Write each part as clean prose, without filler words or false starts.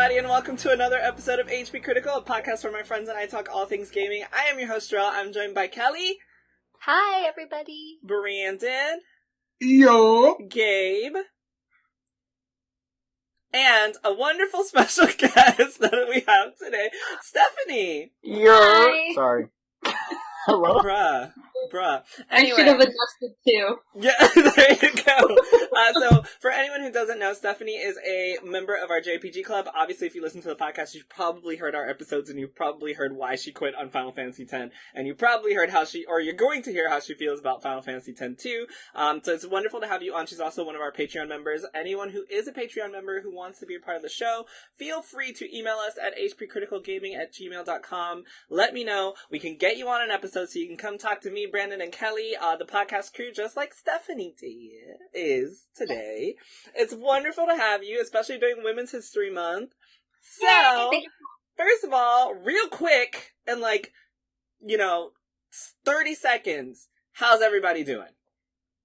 everybody, and welcome to another episode of HP Critical, a podcast where my friends and I talk all things gaming. I am your host, Jerel. I'm joined by Kellie. Hi, everybody. Brandon. Yo. Gabe. And a wonderful special guest that we have today, Stephanie. Yo. Hi. Sorry. Hello? Bruh. Anyway. I should have adjusted too. Yeah, there you go. So, for anyone who doesn't know, Stephanie is a member of our JPG club. Obviously, if you listen to the podcast, you've probably heard our episodes, and you've probably heard why she quit on Final Fantasy X, and you probably heard you're going to hear how she feels about Final Fantasy X too. So it's wonderful to have you on. She's also one of our Patreon members. Anyone who is a Patreon member who wants to be a part of the show, feel free to email us at hpcriticalgaming@gmail.com. Let me know. We can get you on an episode so you can come talk to me, Brandon, and Kellie, the podcast crew, just like Stephanie is today. It's wonderful to have you, especially during Women's History Month. So, first of all, real quick, and 30 seconds, how's everybody doing?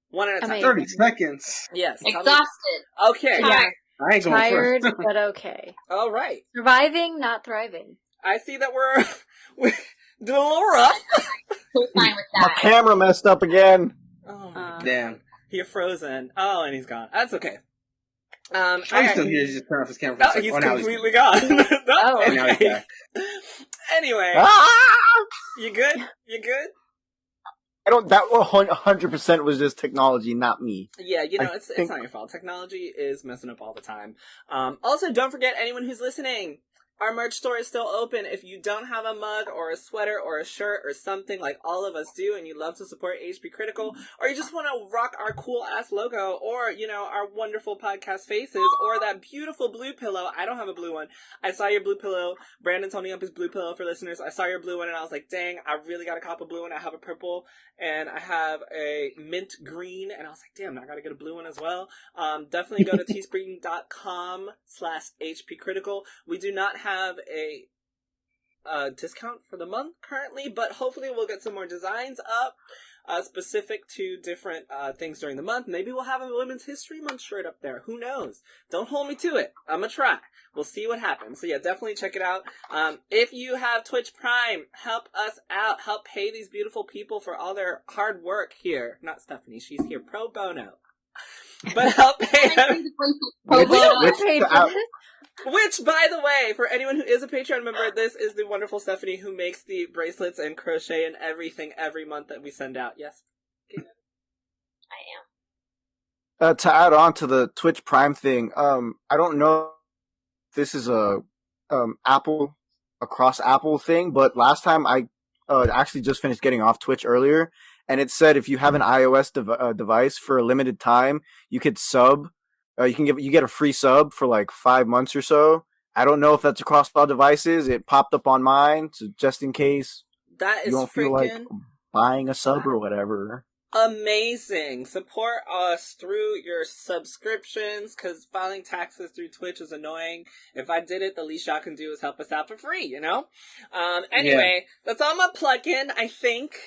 One at a time. 30 seconds. Yes. Exhausted. Okay. Tired. I ain't going Tired, first. but okay. All right. Surviving, not thriving. I see that we're doing a little rough. So fine with My that. camera messed up again. Oh my god. Damn. You're frozen. Oh, and he's gone. That's okay. I'm still here. He's just turned off his camera. Oh, he's completely gone. Oh, And now he's Okay. back. Anyway, Ah! you good? You good? That 100% was just technology, not me. Yeah, it's think- not your fault. Technology is messing up all the time. Also, don't forget, anyone who's listening, our merch store is still open. If you don't have a mug or a sweater or a shirt or something like all of us do, and you love to support HP Critical, or you just want to rock our cool-ass logo, or, our wonderful podcast faces, or that beautiful blue pillow. I don't have a blue one. I saw your blue pillow. Brandon's holding up his blue pillow for listeners. I saw your blue one, and I was like, dang, I really got to cop a blue one. I have a purple, and I have a mint green, and I was like, damn, I got to get a blue one as well. Definitely go to teespring.com/hpcritical. We do not have a discount for the month currently, but hopefully we'll get some more designs up specific to different things during the month. Maybe we'll have a Women's History Month shirt up there. Who knows? Don't hold me to it. I'm gonna try. We'll see what happens. So yeah, definitely check it out. If you have Twitch Prime, help us out. Help pay these beautiful people for all their hard work here. Not Stephanie. She's here pro bono. But help pay them. Which, by the way, for anyone who is a Patreon member, this is the wonderful Stephanie who makes the bracelets and crochet and everything every month that we send out. Yes? I am. To add on to the Twitch Prime thing, I don't know if this is a cross Apple thing, but last time I actually just finished getting off Twitch earlier, and it said if you have an iOS device for a limited time, you could sub. You get a free sub for 5 months or so. I don't know if that's across all devices. It popped up on mine, so just in case That is you don't feel like buying a sub or whatever. amazing. Support us through your subscriptions, because filing taxes through Twitch is annoying. If I did it, the least y'all can do is help us out for free, Anyway, That's all my plug-in, I think.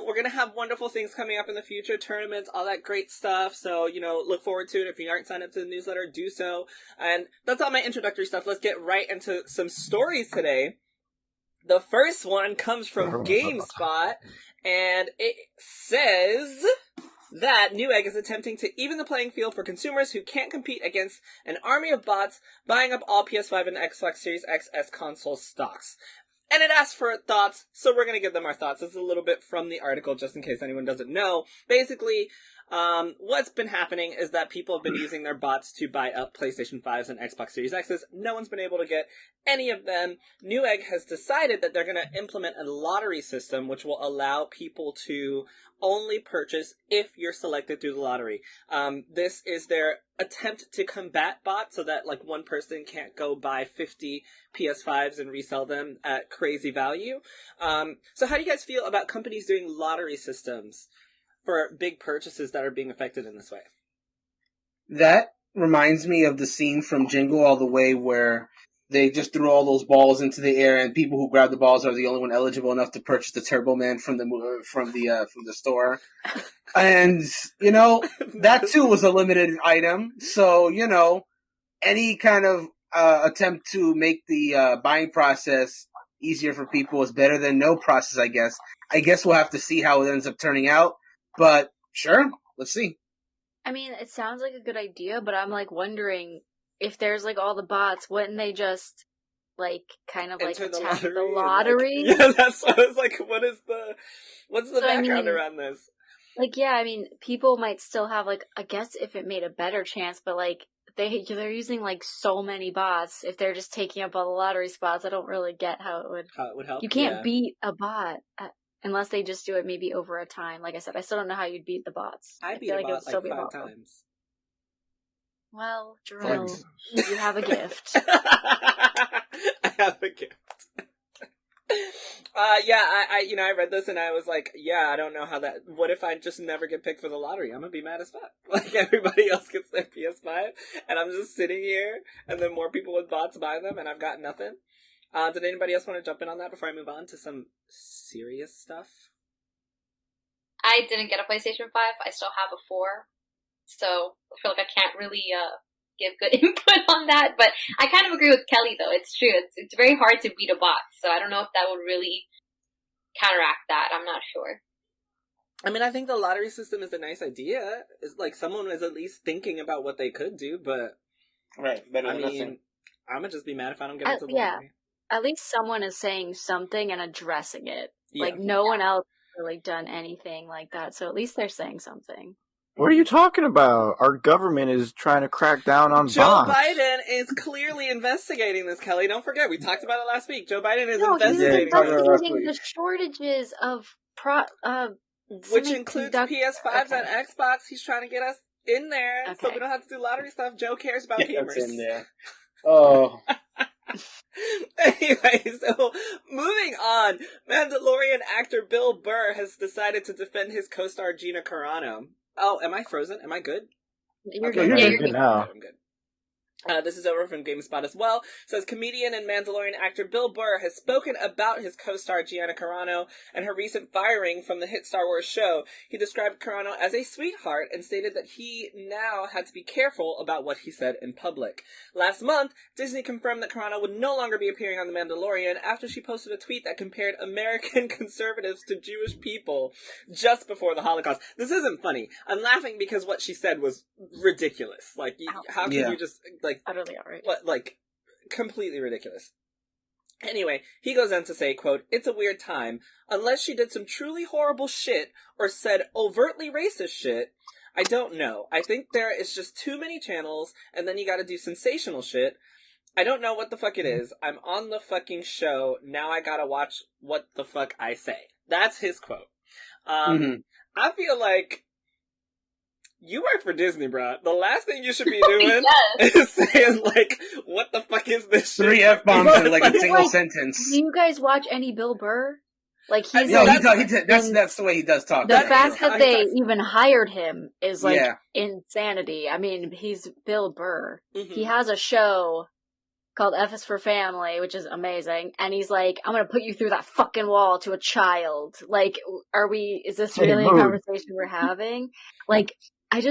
We're gonna have wonderful things coming up in the future, tournaments, all that great stuff, so, look forward to it. If you aren't signed up to the newsletter, do so. And that's all my introductory stuff. Let's get right into some stories today. The first one comes from GameSpot, and it says that Newegg is attempting to even the playing field for consumers who can't compete against an army of bots buying up all PS5 and Xbox Series XS console stocks. And it asks for thoughts, so we're going to give them our thoughts. This is a little bit from the article, just in case anyone doesn't know. Basically, what's been happening is that people have been using their bots to buy up PlayStation 5s and Xbox Series X's. No one's been able to get any of them. Newegg has decided that they're going to implement a lottery system, which will allow people to only purchase if you're selected through the lottery. This is their attempt to combat bots so that one person can't go buy 50 PS5s and resell them at crazy value. So how do you guys feel about companies doing lottery systems for big purchases that are being affected in this way? That reminds me of the scene from Jingle All the Way where they just threw all those balls into the air, and people who grab the balls are the only one eligible enough to purchase the Turbo Man from the store. And that too was a limited item. So any kind of attempt to make the buying process easier for people is better than no process, I guess. I guess we'll have to see how it ends up turning out. But sure, let's see. I mean, it sounds like a good idea, but I'm like wondering if there's like all the bots, wouldn't they just like kind of like Enter the attack lottery. the lottery? Like, yeah, that's what I was like. What's the background around this? Like, yeah, I mean, people might still have like, I guess if it made a better chance, but like they're using like so many bots. If they're just taking up all the lottery spots, I don't really get how it would help. You can't beat a bot unless they just do it maybe over a time. Like I said, I still don't know how you'd beat the bots. I beat a bot like 5 times. Well, Jerel, you have a gift. I have a gift. I read this and I was like, yeah, I don't know how that. What if I just never get picked for the lottery? I'm gonna be mad as fuck. Like everybody else gets their PS5, and I'm just sitting here, and then more people with bots buy them, and I've got nothing. Did anybody else want to jump in on that before I move on to some serious stuff? I didn't get a PlayStation 5. I still have a 4. So I feel like I can't really give good input on that. But I kind of agree with Kellie, though. It's true. It's very hard to beat a bot. So I don't know if that would really counteract that. I'm not sure. I mean, I think the lottery system is a nice idea. It's like someone was at least thinking about what they could do, but... Right, better than nothing. I'm going to just be mad if I don't get into the lottery. At least someone is saying something and addressing it. Yeah. Like, no one else has really done anything like that, so at least they're saying something. What are you talking about? Our government is trying to crack down on Joe bots. Biden is clearly investigating this, Kellie. Don't forget, we talked about it last week. Joe Biden is No, investigating he's investigating the shortages of which includes PS5s and Xbox. He's trying to get us in there so we don't have to do lottery stuff. Joe cares about gamers. In there. Oh. Anyway, so moving on, Mandalorian actor Bill Burr has decided to defend his co-star Gina Carano. Oh, am I frozen? Am I good? You're Okay, good. you're good now. I'm good. This is over from GameSpot as well. It says comedian and Mandalorian actor Bill Burr has spoken about his co-star Gianna Carano and her recent firing from the hit Star Wars show. He described Carano as a sweetheart and stated that he now had to be careful about what he said in public. Last month, Disney confirmed that Carano would no longer be appearing on The Mandalorian after she posted a tweet that compared American conservatives to Jewish people just before the Holocaust. This isn't funny. I'm laughing because what she said was ridiculous. Like, how can you just, like, utterly outrageous. What, like, completely ridiculous. Anyway, he goes on to say, quote, "It's a weird time. Unless she did some truly horrible shit or said overtly racist shit, I don't know. I think there is just too many channels, and then you gotta do sensational shit. I don't know what the fuck it is. I'm on the fucking show. Now I gotta watch what the fuck I say." That's his quote. I feel like you work for Disney, bro. The last thing you should be doing is saying, like, what the fuck is this shit? 3 F-bombs in, like, a single sentence. Do you guys watch any Bill Burr? Like, he's that's the way he does talk. The fact that they even hired him is, like, insanity. I mean, he's Bill Burr. Mm-hmm. He has a show called F is for Family, which is amazing, and he's like, I'm gonna put you through that fucking wall to a child. Like, is this really a conversation we're having? Like, I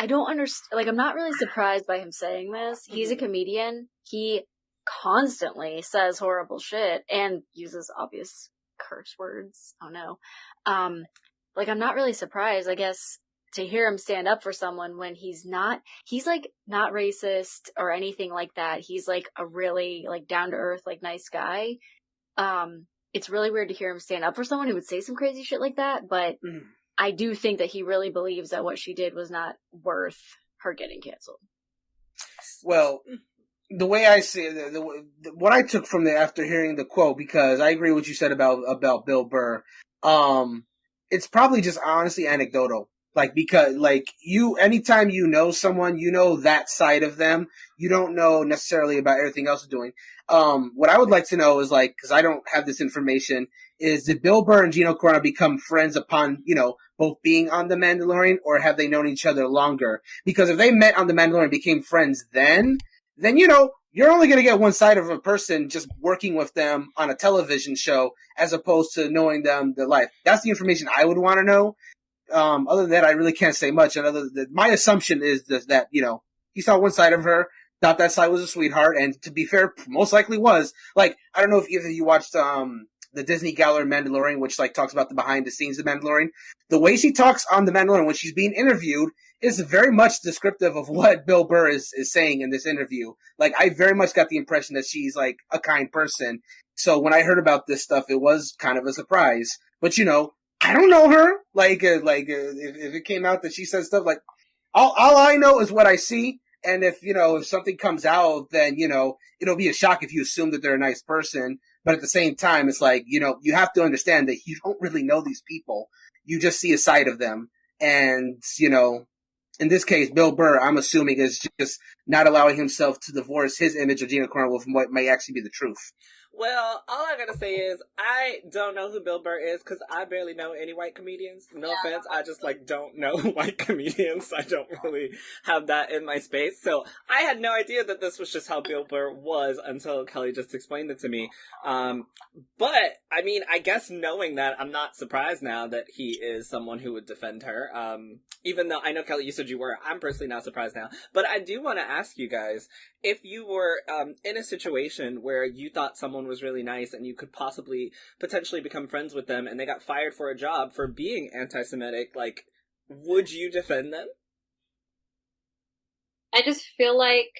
don't understand. Like, I'm not really surprised by him saying this. He's a comedian. He constantly says horrible shit and uses obvious curse words. Oh no. Like, I'm not really surprised, I guess, to hear him stand up for someone when he's like, not racist or anything like that. He's like a really, like, down to earth, like, nice guy. It's really weird to hear him stand up for someone who would say some crazy shit like that, but I do think that he really believes that what she did was not worth her getting canceled. Well, the way I see it, what I took from after hearing the quote, because I agree with what you said about Bill Burr, it's probably just honestly anecdotal. Like, because, like, anytime you know someone, you know that side of them. You don't know necessarily about everything else they're doing. What I would like to know is, like, because I don't have this information, is did Bill Burr and Gina Carano become friends upon, both being on The Mandalorian, or have they known each other longer? Because if they met on The Mandalorian and became friends then, you're only going to get one side of a person just working with them on a television show as opposed to knowing them, their life. That's the information I would want to know. Other than that, I really can't say much. And my assumption is that, he saw one side of her, thought that Sai was a sweetheart, and to be fair, most likely was. Like, I don't know if either of you watched the Disney Gallery Mandalorian, which like talks about the behind the scenes of Mandalorian. The way she talks on the Mandalorian when she's being interviewed is very much descriptive of what Bill Burr is saying in this interview. Like, I very much got the impression that she's like a kind person. So when I heard about this stuff, it was kind of a surprise. But I don't know her. Like, if it came out that she said stuff like, all I know is what I see. And if something comes out, then, it'll be a shock if you assume that they're a nice person. But at the same time, it's like, you have to understand that you don't really know these people. You just see a side of them. And, in this case, Bill Burr, I'm assuming, is just not allowing himself to divorce his image of Gina Carano from what may actually be the truth. Well, all I gotta say is, I don't know who Bill Burr is, because I barely know any white comedians. No offense, I just, don't know white comedians. I don't really have that in my space. So, I had no idea that this was just how Bill Burr was until Kelly just explained it to me. But, I mean, I guess knowing that, I'm not surprised now that he is someone who would defend her. Even though, I know, Kelly, you said you were. I'm personally not surprised now. But I do want to ask you guys, if you were in a situation where you thought someone was really nice and you could potentially become friends with them, and they got fired for a job for being anti-Semitic, would you defend them? I just feel like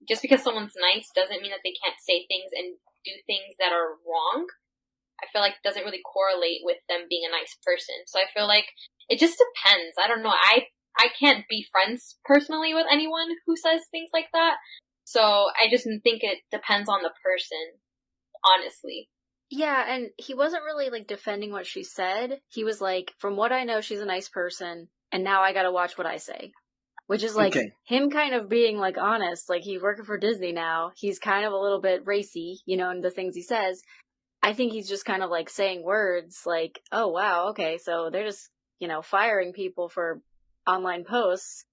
just because someone's nice doesn't mean that they can't say things and do things that are wrong. I feel like it doesn't really correlate with them being a nice person. So I feel like it just depends. I don't know. I can't be friends personally with anyone who says things like that. So I just think it depends on the person, honestly. Yeah, and he wasn't really, defending what she said. He was like, from what I know, she's a nice person, and now I gotta watch what I say. Which is, him kind of being, honest. He's working for Disney now. He's kind of a little bit racy, in the things he says. I think he's just kind of, saying words oh, wow, okay, so they're just, firing people for online posts.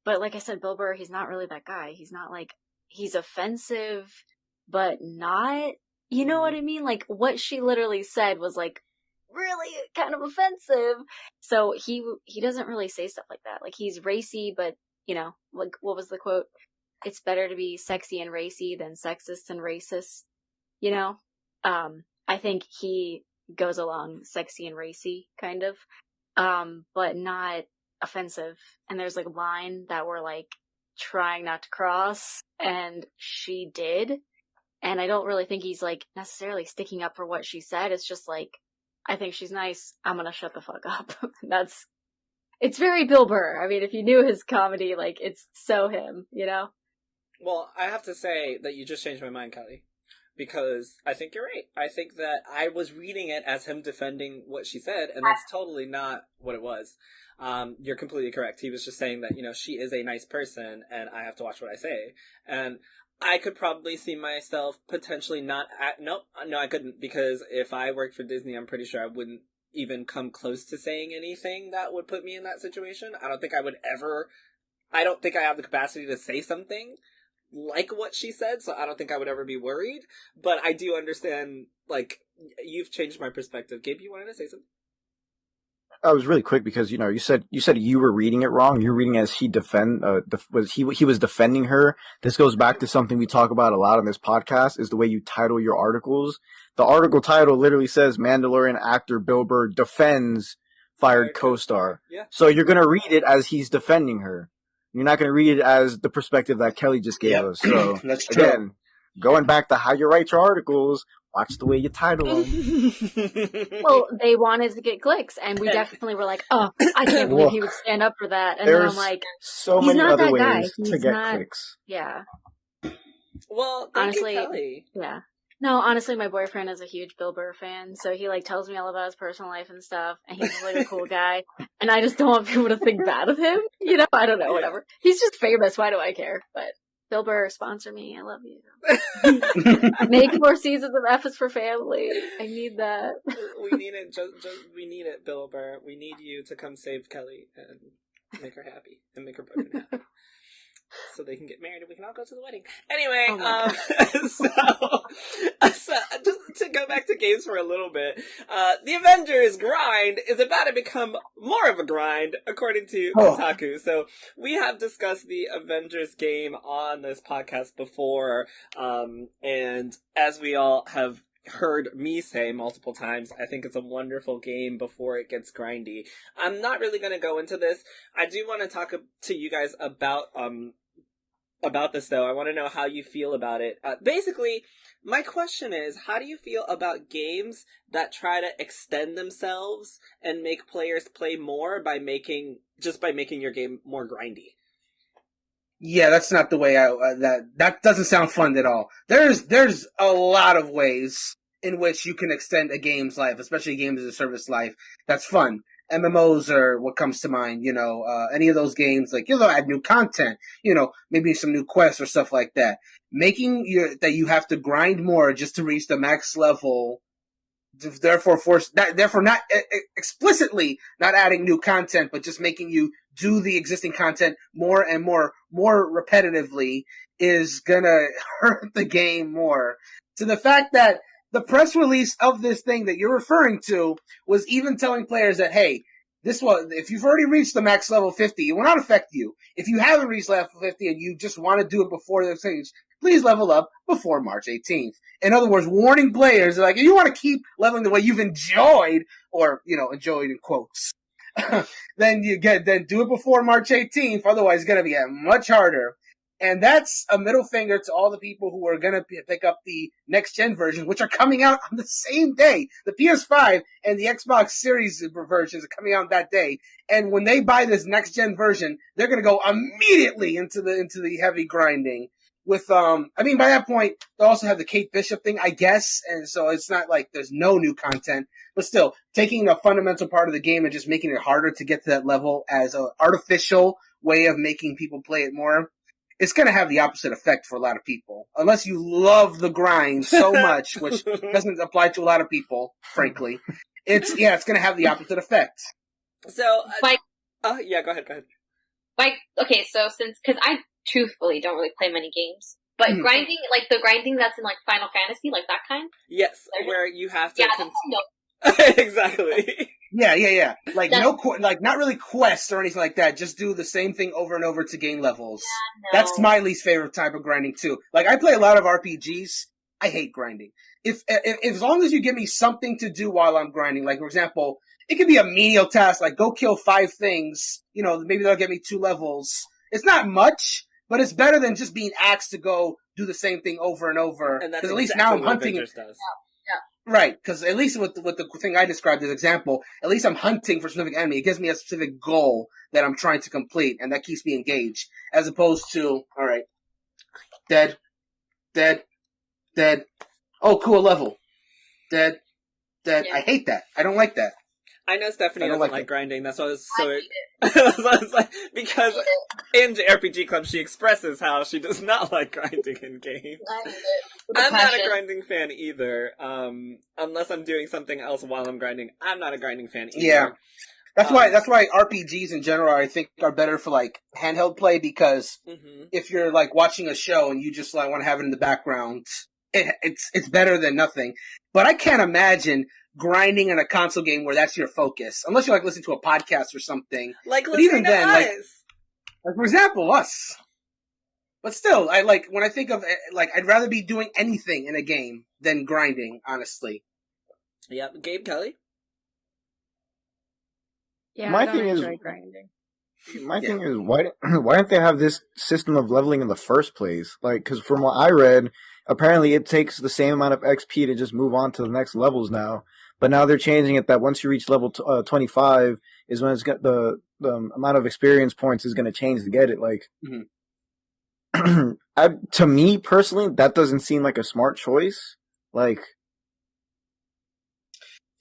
But like I said, Bill Burr, he's not really that guy. He's not he's offensive, but not, you know what I mean? What she literally said was really kind of offensive. So he doesn't really say stuff like that. He's racy, but what was the quote? It's better to be sexy and racy than sexist and racist. I think he goes along sexy and racy kind of, but not offensive. And there's a line that we're trying not to cross, and she did. And I don't really think he's necessarily sticking up for what she said. It's just I think she's nice, I'm gonna shut the fuck up. It's very Bill Burr. I mean, if you knew his comedy, it's so him, Well, I have to say that you just changed my mind, Kelly. Because I think you're right. I think that I was reading it as him defending what she said, and that's totally not what it was. You're completely correct. He was just saying that, she is a nice person, and I have to watch what I say. And I could probably see myself potentially no, I couldn't, because if I worked for Disney, I'm pretty sure I wouldn't even come close to saying anything that would put me in that situation. I don't think I have the capacity to say something like what she said, so I don't think I would ever be worried. But I do understand, you've changed my perspective. Gabe, you wanted to say something? I was really quick because you said you were reading it wrong. You're reading as he was defending her. This goes back to something we talk about a lot on this podcast, is the way you title your articles. The article title literally says Mandalorian actor Bill Burr defends fired co-star. Yeah. So you're gonna read it as he's defending her. You're not gonna read it as the perspective that Kelly just gave us. So that's true. Again, going back to how you write your articles, watch the way you title them. Well, they wanted to get clicks, and we definitely were oh, I can't believe he would stand up for that. And There's then I'm so he's many not other that guy. ways to He's get not- clicks. yeah. Well, Honestly, you, Kelly. Yeah. No, honestly, my boyfriend is a huge Bill Burr fan, so he tells me all about his personal life and stuff, and he's just a cool guy, and I just don't want people to think bad of him, I don't know, whatever. He's just famous, why do I care? But Bill Burr, sponsor me, I love you. Make more seasons of F is for Family. I need that. We need it, we need it, Bill Burr. We need you to come save Kelly and make her happy, and make her boyfriend happy. so they can get married and we can all go to the wedding. Anyway, so just to go back to games for a little bit, the Avengers grind is about to become more of a grind, according to Kotaku. So we have discussed the Avengers game on this podcast before, and as we all have heard me say multiple times, I think it's a wonderful game before it gets grindy. I'm not really going to go into this. I do want to talk to you guys about this, though. I want to know how you feel about it. Basically, my question is, how do you feel about games that try to extend themselves and make players play more by making your game more grindy? Yeah, that's not the way that doesn't sound fun at all. There's a lot of ways in which you can extend a game's life, especially games as a service life. That's fun. MMOs are what comes to mind, any of those games, like, add new content, maybe some new quests or stuff like that. Making that you have to grind more just to reach the max level, therefore not explicitly not adding new content, but just making you do the existing content more and more repetitively is gonna hurt the game more. To the fact that the press release of this thing that you're referring to was even telling players that, hey, if you've already reached the max level 50, it will not affect you. If you haven't reached level 50 and you just want to do it before the stage, please level up before March 18th. In other words, warning players, like, if you want to keep leveling the way you've enjoyed, or, enjoyed in quotes, then do it before March 18th. Otherwise, it's going to be much harder. And that's a middle finger to all the people who are going to pick up the next-gen versions, which are coming out on the same day. The PS5 and the Xbox Series versions are coming out that day. And when they buy this next-gen version, they're going to go immediately into the heavy grinding. With, by that point, they'll also have the Kate Bishop thing, I guess. And so it's not like there's no new content. But still, taking a fundamental part of the game and just making it harder to get to that level as an artificial way of making people play it more, it's going to have the opposite effect for a lot of people. Unless you love the grind so much, which doesn't apply to a lot of people, frankly. It's going to have the opposite effect. So, yeah, go ahead. Okay, so because I truthfully don't really play many games, but grinding, like the grinding that's in like Final Fantasy, like that kind? Yes, where you have to... Yeah, exactly. Yeah. Like, not really quests or anything like that. Just do the same thing over and over to gain levels. Yeah, no. That's my least favorite type of grinding, too. Like, I play a lot of RPGs. I hate grinding. If as long as you give me something to do while I'm grinding, like, for example, it could be a menial task, like, go kill 5 things, maybe that'll get me 2 levels. It's not much, but it's better than just being asked to go do the same thing over and over. And that's at least now I'm hunting. Avengers does. Right, because at least with the thing I described as example, at least I'm hunting for a specific enemy. It gives me a specific goal that I'm trying to complete, and that keeps me engaged. As opposed to, alright, dead, oh, cool, level, dead. Yeah. I hate that. I don't like that. I know Stephanie doesn't like grinding. That's why I was so... because in JRPG Club, she expresses how she does not like grinding in games. I'm not a grinding fan either. Unless I'm doing something else while I'm grinding. I'm not a grinding fan either. Yeah. That's why RPGs in general, I think, are better for, like, handheld play, because if you're, like, watching a show and you just, like, want to have it in the background, it's better than nothing. But I can't imagine grinding in a console game where that's your focus, unless you like listen to a podcast or something. Like listening to us. Like for example, us. But still, when I think of I'd rather be doing anything in a game than grinding. Honestly. Yeah, Gabe, Kellie. Yeah, my I don't thing enjoy is grinding. My thing is, why don't they have this system of leveling in the first place? Like, because from what I read, apparently it takes the same amount of XP to just move on to the next levels now. But now they're changing it that once you reach level 25 is when it's got the amount of experience points is going to change to get it. Like, to me personally, that doesn't seem like a smart choice. Like,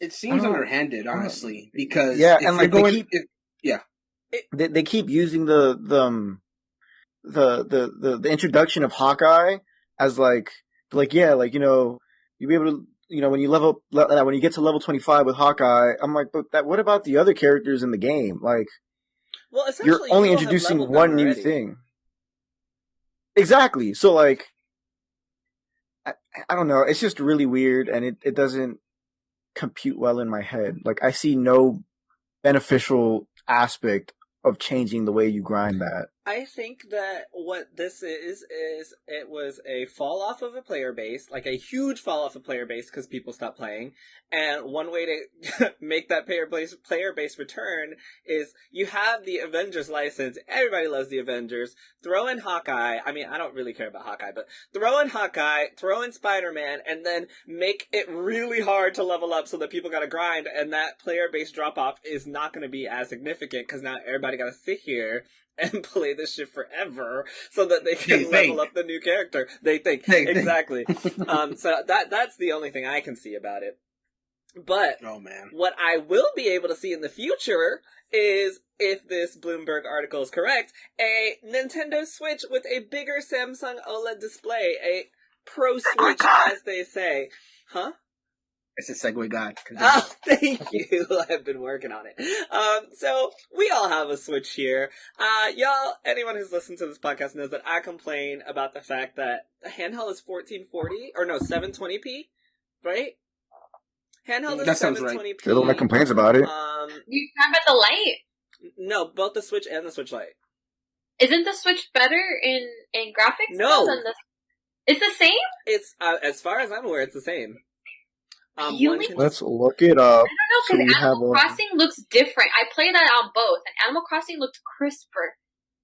it seems underhanded, honestly, because they keep using the introduction of Hawkeye as you'll be able to, when you when you get to level 25 with Hawkeye, I'm like, but what about the other characters in the game? Like, well, essentially, you're only introducing one new thing. Exactly. So like, I don't know. It's just really weird, and it doesn't compute well in my head. Like, I see no beneficial aspect of changing the way you grind that. I think that what this is it was a fall off of a player base, like a huge fall off of player base because people stopped playing. And one way to make that player base return is you have the Avengers license. Everybody loves the Avengers. Throw in Hawkeye. I mean, I don't really care about Hawkeye, but throw in Hawkeye, throw in Spider-Man, and then make it really hard to level up so that people gotta grind, and that player base drop off is not gonna be as significant because now everybody gotta sit here and play this shit forever so that they can level up the new character. They think. Exactly. So that's the only thing I can see about it. But oh, man. What I will be able to see in the future is, if this Bloomberg article is correct, a Nintendo Switch with a bigger Samsung OLED display, a Pro Switch, as they say. Huh? It's a segue god. Oh, thank you. I've been working on it. So we all have a Switch here. Y'all, anyone who's listened to this podcast knows that I complain about the fact that the handheld is 1440, or no, 720p, right? Handheld is 720p. Right. You're the one that complains about it. You talking about the Lite? No, both the Switch and the Switch Lite. Isn't the Switch better in graphics? No. It's the same? It's, as far as I'm aware, it's the same. Really? Let's look it up. I don't know, because Animal Crossing looks different. I play that on both, and Animal Crossing looks crisper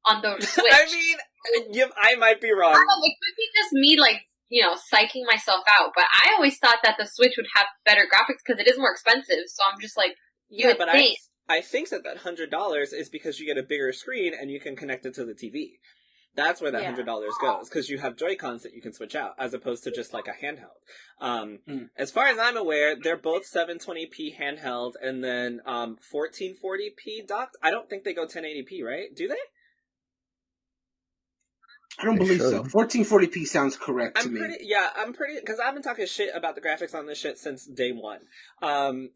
on the Switch. I mean, I might be wrong. I don't know, it could be just me, like, you know, psyching myself out, but I always thought that the Switch would have better graphics because it is more expensive, so I'm just like, yeah, but I think that $100 is because you get a bigger screen and you can connect it to the TV. That's where that $100 goes, because you have Joy-Cons that you can switch out, as opposed to just like a handheld. As far as I'm aware, they're both 720p handheld, and then 1440p docked. I don't think they go 1080p, right? Do they? I don't believe so. 1440p sounds correct to me. I'm pretty, because I've been talking shit about the graphics on this shit since day one.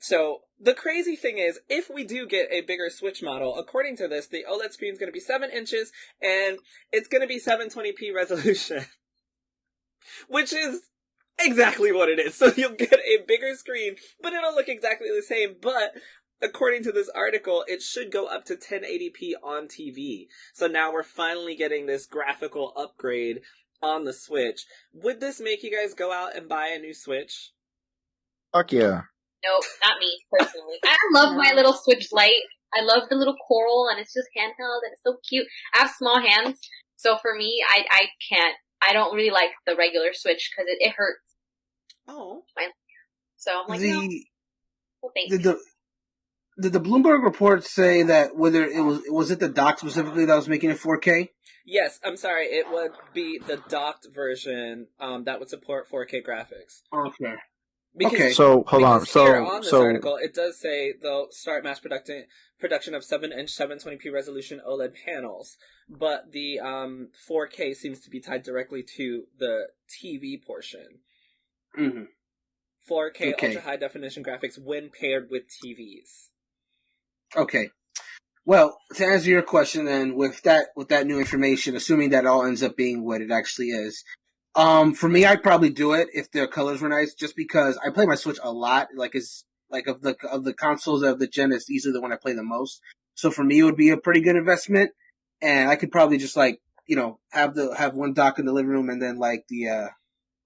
So the crazy thing is, if we do get a bigger Switch model, according to this, the OLED screen is going to be 7 inches, and it's going to be 720p resolution. Which is exactly what it is. So you'll get a bigger screen, but it'll look exactly the same, but according to this article, it should go up to 1080p on TV. So now we're finally getting this graphical upgrade on the Switch. Would this make you guys go out and buy a new Switch? Fuck yeah. Nope, not me, personally. I love my little Switch Lite. I love the little coral, and it's just handheld, and it's so cute. I have small hands, so for me, I can't. I don't really like the regular Switch, because it hurts. Oh. So I'm like, no. Well, thanks. Did the Bloomberg report say that whether was it the dock specifically that was making it 4K? Yes, I'm sorry. It would be the docked version that would support 4K graphics. Okay. Because, so hold on. Here on this article, it does say they'll start mass production of 7-inch 720p resolution OLED panels, but the 4K seems to be tied directly to the TV portion. Mm-hmm. 4K ultra high definition graphics when paired with TVs. Okay. Well, to answer your question, then, with that new information, assuming that all ends up being what it actually is, for me, I'd probably do it if their colors were nice, just because I play my Switch a lot. Like, it's like of the consoles of the gen, it's easily the one I play the most. So for me, it would be a pretty good investment, and I could probably just have one dock in the living room and then like the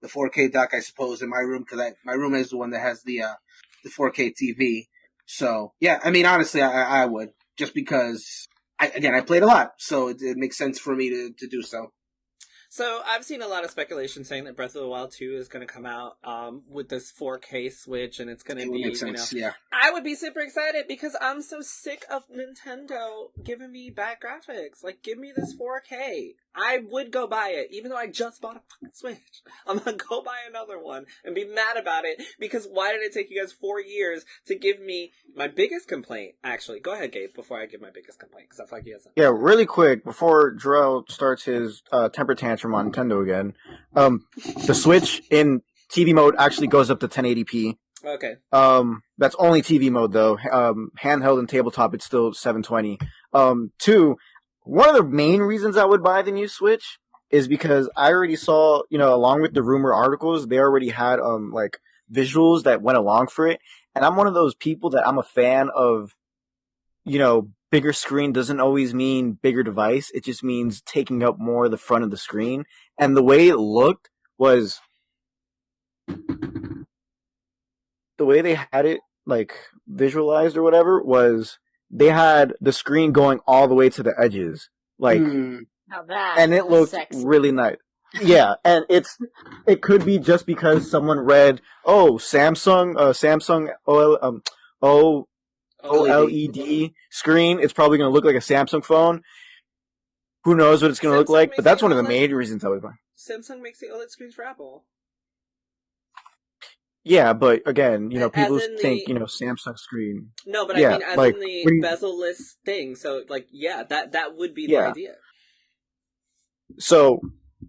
4K dock, I suppose, in my room, because my room is the one that has the 4K TV. So yeah, I mean, honestly, I would, just because I played a lot, so it makes sense for me to do so. So I've seen a lot of speculation saying that Breath of the Wild 2 is going to come out with this 4K Switch, and it's going to be, yeah. I would be super excited because I'm so sick of Nintendo giving me bad graphics. Like, give me this 4K. I would go buy it, even though I just bought a fucking Switch. I'm going to go buy another one and be mad about it, because why did it take you guys 4 years to give me my biggest complaint? Actually, go ahead, Gabe, before I give my biggest complaint, because I feel like he has something. Yeah, really quick, before Jerel starts his temper tantrum on Nintendo again, the Switch in TV mode actually goes up to 1080p. Okay. That's only TV mode, though. Handheld and tabletop, it's still 720. Two, one of the main reasons I would buy the new Switch is because I already saw, along with the rumor articles, they already had like visuals that went along for it. And I'm one of those people that I'm a fan of, bigger screen doesn't always mean bigger device. It just means taking up more of the front of the screen. And the way it looked was, the way they had it like visualized or whatever was they had the screen going all the way to the edges. Like, now that and it looked sexy. really nice. Yeah, and it could be just because someone read, Samsung OLED screen. It's probably going to look like a Samsung phone. Who knows what it's going to look like? But that's one of the main reasons I was buying. Samsung makes the OLED screens for Apple. Yeah, but again, As people in think, Samsung screen. No, but Yeah, I mean, as like, in the when you- bezel-less thing. So, like, yeah, that would be the Yeah. idea. So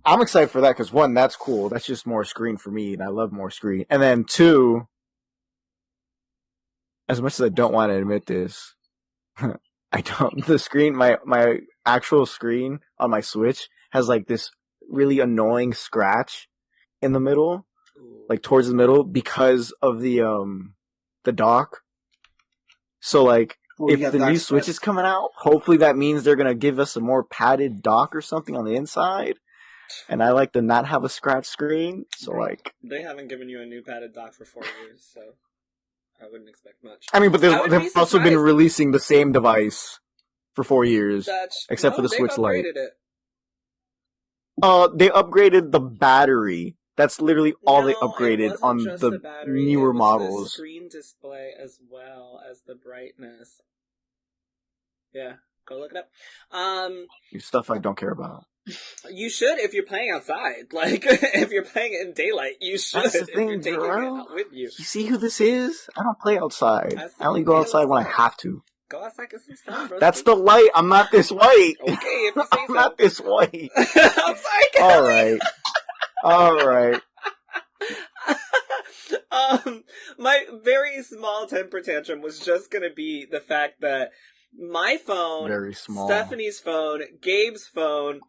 I'm excited for that because one, that's cool. That's just more screen for me, and I love more screen. And then two, as much as I don't want to admit this, I don't. The screen, my actual screen on my Switch has like this really annoying scratch in the middle, like towards the middle, because of the dock. So like, if the new Switch is coming out, hopefully that means they're gonna give us a more padded dock or something on the inside. And I like to not have a scratch screen, so like... They haven't given you a new padded dock for 4 years, so I wouldn't expect much. I mean, but I would be they've also been surprised. releasing the same device for 4 years, except for the they've Switch Lite. upgraded it. They upgraded the battery. That's literally all they No, it upgraded wasn't on just the battery, newer it was models. the screen display as well as the brightness. Yeah, go look it up. Stuff I don't care about. You should if you're playing outside. Like, if you're playing it in daylight, you should. That's the if thing, you're taking Jerel. it out with you. You see who this is? I don't play outside. That's I only go the outside when I outside. have to. Go outside, get some sun, bro. That's the light. I'm not this white. Okay, if you say I'm not this white. I'm sorry, Kellie. Alright. My very small temper tantrum was just gonna be the fact that my phone, Very small. Stephanie's phone, Gabe's phone,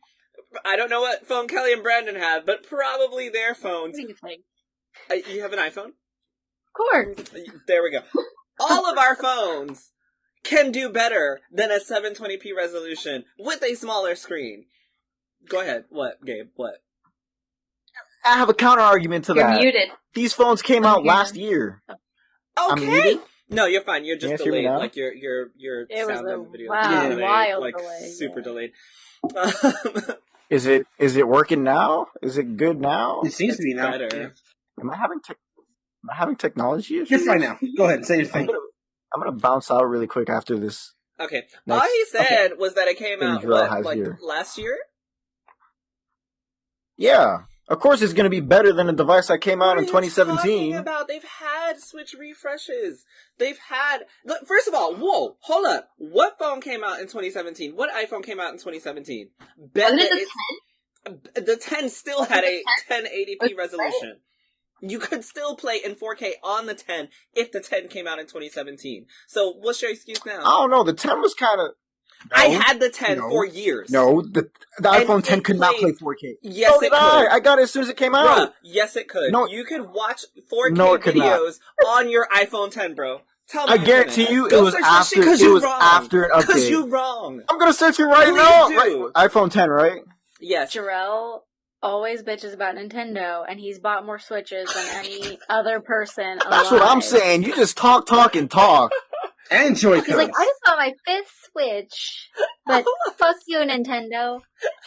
I don't know what phone Kelly and Brandon have, but probably their phones. What do you think? You have an iPhone? Of course. There we go. All of our phones can do better than a 720p resolution with a smaller screen. Go ahead. What, Gabe? What? I have a counter argument to You're that. muted. These phones came out last year. I'm Okay. muted? No, you're fine. You're just Yes, hear me delayed. now? Like your It was sound a on the video. wild, delayed, wild like delay, super yeah. delayed. Is it working now? Is it good now? It seems to be now. better. Am I having technology issues? You're fine now. Go ahead, say your I'm thing. gonna bounce out really quick after this. Okay. Next- All he said was that it came thing out Jerel has like here. last year. Yeah, of course it's gonna be better than a device that came out in What are you 2017. talking about? They've had Switch refreshes. They've had. Look, first of all, whoa, hold up. What phone came out in 2017? What iPhone came out in 2017? Wasn't it the The 10 still had a 1080p Was resolution. You could still play in 4K on the 10 if the 10 came out in 2017. So what's your excuse now? I don't know. The 10 was kind of. I had the 10 no, for years. No, the And iPhone 10 it could not play played- 4K. Yes, So it did I. could. I got it as soon as it came out. Bruh, yes, it could. No. You could watch 4K No, it could not. videos on your iPhone 10, bro. Tell me I you guarantee couldn't. you it Go was search that after. shit 'cause It you're was wrong. after an Because update. you're wrong. I'm gonna search it right Please now. do. Right, iPhone 10, right? Yes. Jerel always bitches about Nintendo, and he's bought more Switches than any other person alive. That's what I'm saying. You just talk, and talk. And Joy-Cons. He's like, I just got my 5th Switch, but fuck you, Nintendo.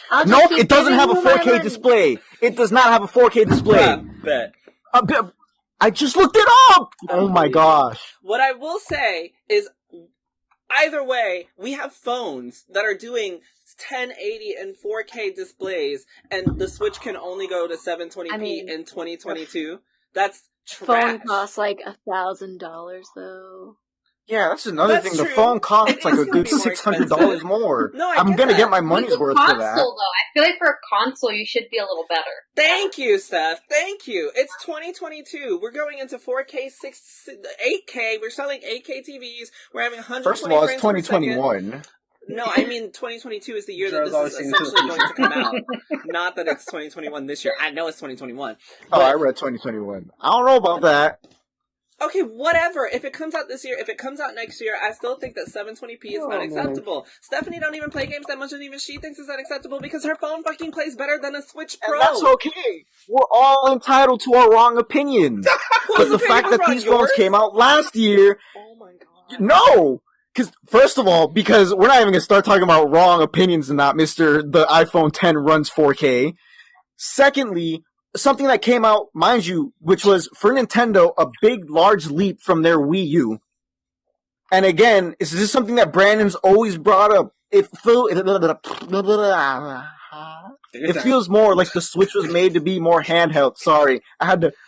I'll just Nope, keep it doesn't giving have a you my 4K money." display. It does not have a 4K display. Bruh, bet. I just looked it up. Oh my gosh. What I will say is, either way, we have phones that are doing 1080 and 4K displays, and the Switch can only go to 720p I mean, in 2022. That's Phone trash. costs like $1,000 though. Yeah, that's another That's thing. The true. phone costs It like is a gonna good be more $600 expensive. more. No, I I'm get gonna that. get my money's With the worth console, for that. though, I feel like for a console, you should be a little better. Thank you, Steph. Thank you. It's 2022. We're going into 4K, 8K. We're selling 8K TVs. We're having 120 First of all, it's frames per second. 2021. No, I mean 2022 is the year that Jerel's this always is saying to the essentially going to future. come out. Not that it's 2021 this year. I know it's 2021. Oh, I read 2021. I don't know about that. Okay, whatever. If it comes out this year, if it comes out next year, I still think that 720p is unacceptable. Stephanie don't even play games that much, and even she thinks it's unacceptable because her phone fucking plays better than a Switch Pro. And that's okay. We're all entitled to our wrong opinions. But the fact that these phones came out last year... Oh my god. No! Because, first of all, because we're not even going to start talking about wrong opinions and not, the iPhone 10 runs 4K. Secondly, something that came out, mind you, which was, for Nintendo, a big, large leap from their Wii U. And again, this is something that Brandon's always brought up. It feels more like the Switch was made to be more handheld. Sorry.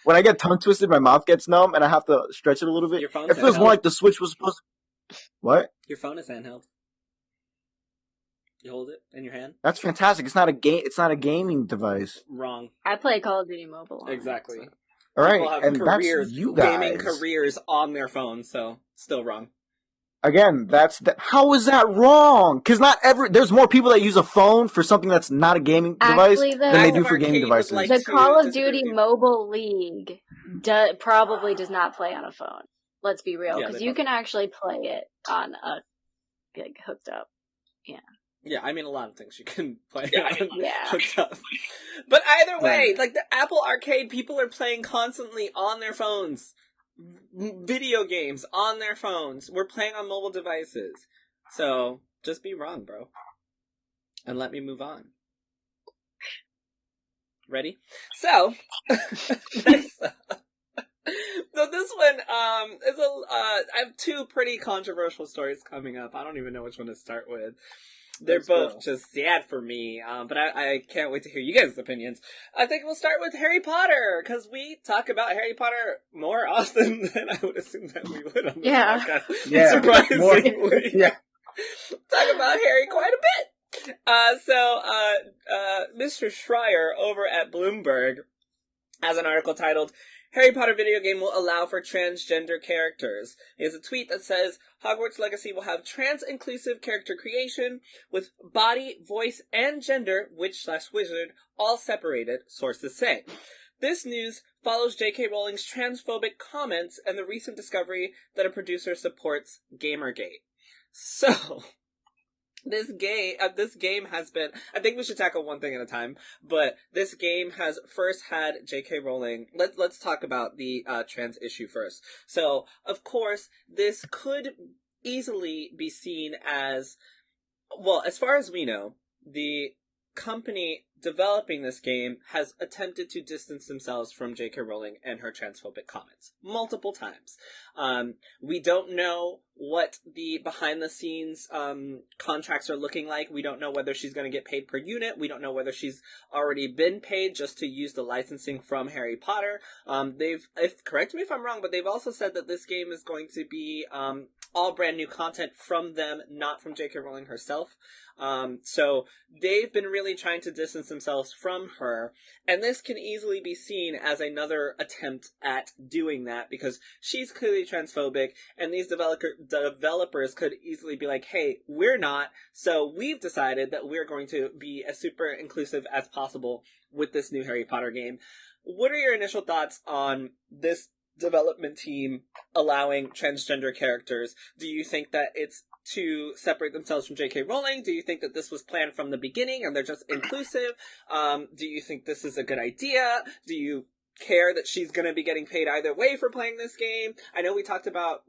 When I get tongue twisted, my mouth gets numb and I have to stretch it a little bit. It feels more like the Switch was supposed to... What? Your phone is handheld. You hold it in your hand? That's fantastic. It's not a gaming device. Wrong. I play Call of Duty Mobile. Exactly. All right, People have and careers, that's you guys. gaming careers on their phones, so still wrong. Again, how is that wrong? Because there's more people that use a phone for something that's not a gaming device than they do for gaming devices. The Call of Duty Mobile League probably does not play on a phone. Let's be real, because you can actually play it on a hooked up. Yeah. Yeah, I mean a lot of things you can play. Yeah. But either way, like the Apple Arcade, people are playing constantly on their phones. Video games on their phones. We're playing on mobile devices. So, just be wrong, bro. And let me move on. Ready? So, next up. So this one is I have two pretty controversial stories coming up. I don't even know which one to start with. They're both just sad for me, but I can't wait to hear you guys' opinions. I think we'll start with Harry Potter, because we talk about Harry Potter more often than I would assume that we would on this podcast. Yeah, surprisingly. Yeah. Talk about Harry quite a bit. Mr. Schreier over at Bloomberg has an article titled, Harry Potter video game will allow for transgender characters. He has a tweet that says, Hogwarts Legacy will have trans-inclusive character creation with body, voice, and gender, witch/wizard, all separated, sources say. This news follows J.K. Rowling's transphobic comments and the recent discovery that a producer supports Gamergate. So... This game has been, I think we should tackle one thing at a time, but this game has first had J.K. Rowling, let's talk about the trans issue first. So, of course, this could easily be seen as, well, as far as we know, the company developing this game has attempted to distance themselves from J.K. Rowling and her transphobic comments multiple times. We don't know what the behind-the-scenes contracts are looking like. We don't know whether she's going to get paid per unit. We don't know whether she's already been paid just to use the licensing from Harry Potter. Correct me if I'm wrong, but they've also said that this game is going to be all brand new content from them, not from J.K. Rowling herself. So they've been really trying to distance themselves from her, and this can easily be seen as another attempt at doing that because she's clearly transphobic, and these developers could easily be like, hey, we're not, so we've decided that we're going to be as super inclusive as possible with this new Harry Potter game. What are your initial thoughts on this development team allowing transgender characters? Do you think that it's to separate themselves from J.K. Rowling? Do you think that this was planned from the beginning and they're just inclusive? Do you think this is a good idea? Do you care that she's going to be getting paid either way for playing this game? I know we talked about,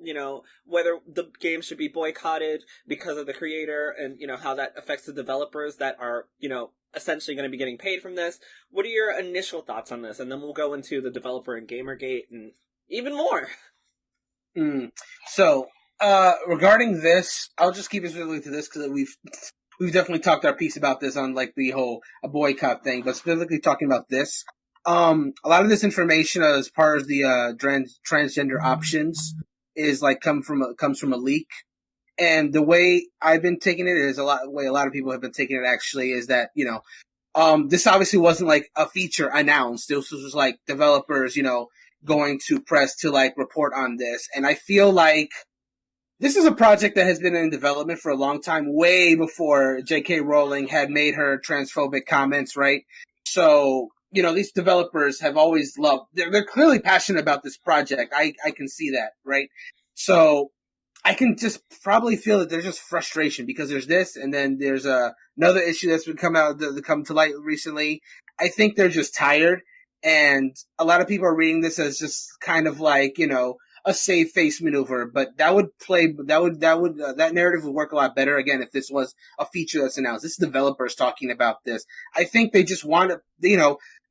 whether the game should be boycotted because of the creator and, how that affects the developers that are, essentially going to be getting paid from this. What are your initial thoughts on this? And then we'll go into the developer and Gamergate and even more. So, regarding this, I'll just keep it specifically to this because we've definitely talked our piece about this on like the whole boycott thing, but specifically talking about this, a lot of this information as far as the transgender options is like comes from a leak, and the way I've been taking it is the way a lot of people have been taking it actually is that this obviously wasn't like a feature announced. This was like developers going to press to like report on this, and I feel like this is a project that has been in development for a long time, way before J.K. Rowling had made her transphobic comments, right? So, these developers have always loved, they're clearly passionate about this project. I can see that, right? So, I can just probably feel that there's just frustration because there's this, and then there's another issue that's been come to light recently. I think they're just tired, and a lot of people are reading this as just kind of like a save face maneuver. But that narrative would work a lot better again if this was a feature that's announced. This is developers talking about this. I think they just want to,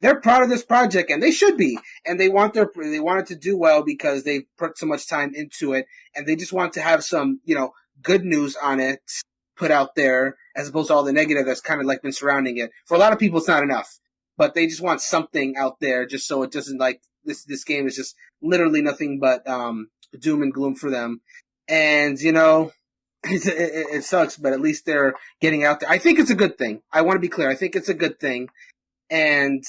they're proud of this project, and they should be, and they want it to do well because they've put so much time into it, and they just want to have some, good news on it put out there as opposed to all the negative that's kind of like been surrounding it. For a lot of people, it's not enough, but they just want something out there just so it doesn't like this game is just literally nothing but doom and gloom for them, and it sucks, but at least they're getting out there. I think it's a good thing. I want to be clear. I think it's a good thing. And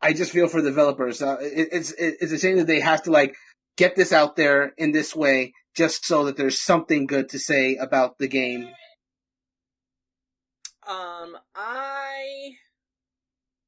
I just feel for the developers. It's a shame that they have to get this out there in this way just so that there's something good to say about the game. I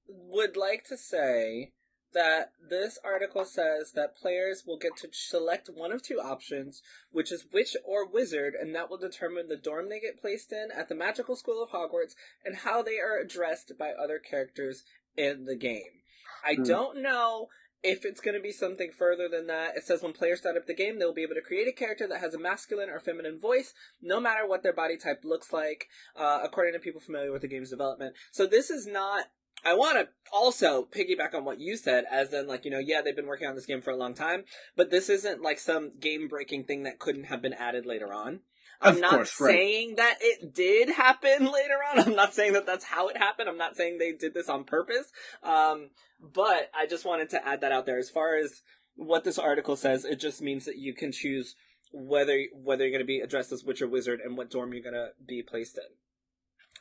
would like to say that this article says that players will get to select one of two options, which is witch or wizard, and that will determine the dorm they get placed in at the magical school of Hogwarts and how they are addressed by other characters in the game. I don't know if it's going to be something further than that. It says when players start up the game, they'll be able to create a character that has a masculine or feminine voice, no matter what their body type looks like, according to people familiar with the game's development. So this is not... I want to also piggyback on what you said, as in, they've been working on this game for a long time, but this isn't some game-breaking thing that couldn't have been added later on. I'm not saying that it did happen later on. I'm not saying that that's how it happened. I'm not saying they did this on purpose. But I just wanted to add that out there. As far as what this article says, it just means that you can choose whether you're going to be addressed as witch or wizard and what dorm you're going to be placed in.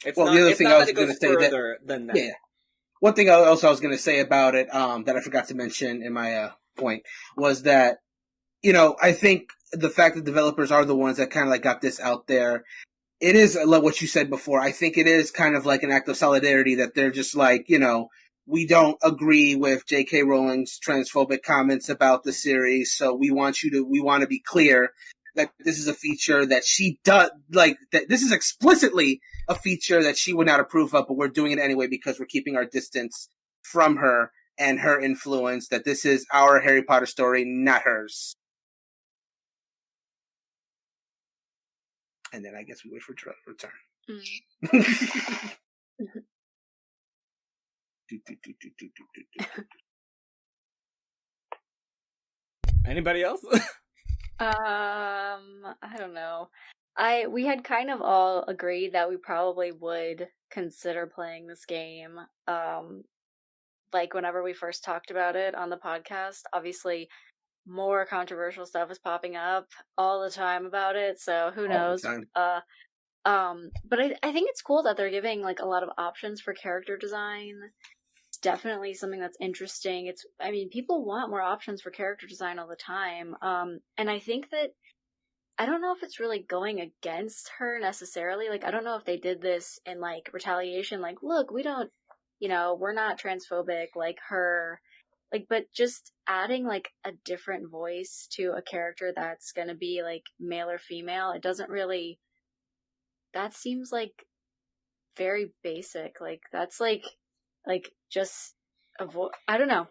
It's not that it goes further than that. Yeah. One thing else I was going to say about it, that I forgot to mention in my point, was that, I think the fact that developers are the ones that kind of got this out there, it is like what you said before. I think it is kind of like an act of solidarity that they're just we don't agree with J.K. Rowling's transphobic comments about the series, so we want to be clear that this is a feature that she does, that this is explicitly a feature that she would not approve of, but we're doing it anyway because we're keeping our distance from her and her influence, that this is our Harry Potter story, not hers. And then I guess we wait for Jerel to return. Anybody else? I don't know. We had kind of all agreed that we probably would consider playing this game. Whenever we first talked about it on the podcast, obviously more controversial stuff is popping up all the time about it, so who knows? But I think it's cool that they're giving a lot of options for character design. It's definitely something that's interesting. People want more options for character design all the time. And I think that I don't know if it's really going against her necessarily. I don't know if they did this in retaliation, look, we don't, we're not transphobic like her. But just adding a different voice to a character that's gonna be male or female, it doesn't really, that seems very basic. That's just a I don't know.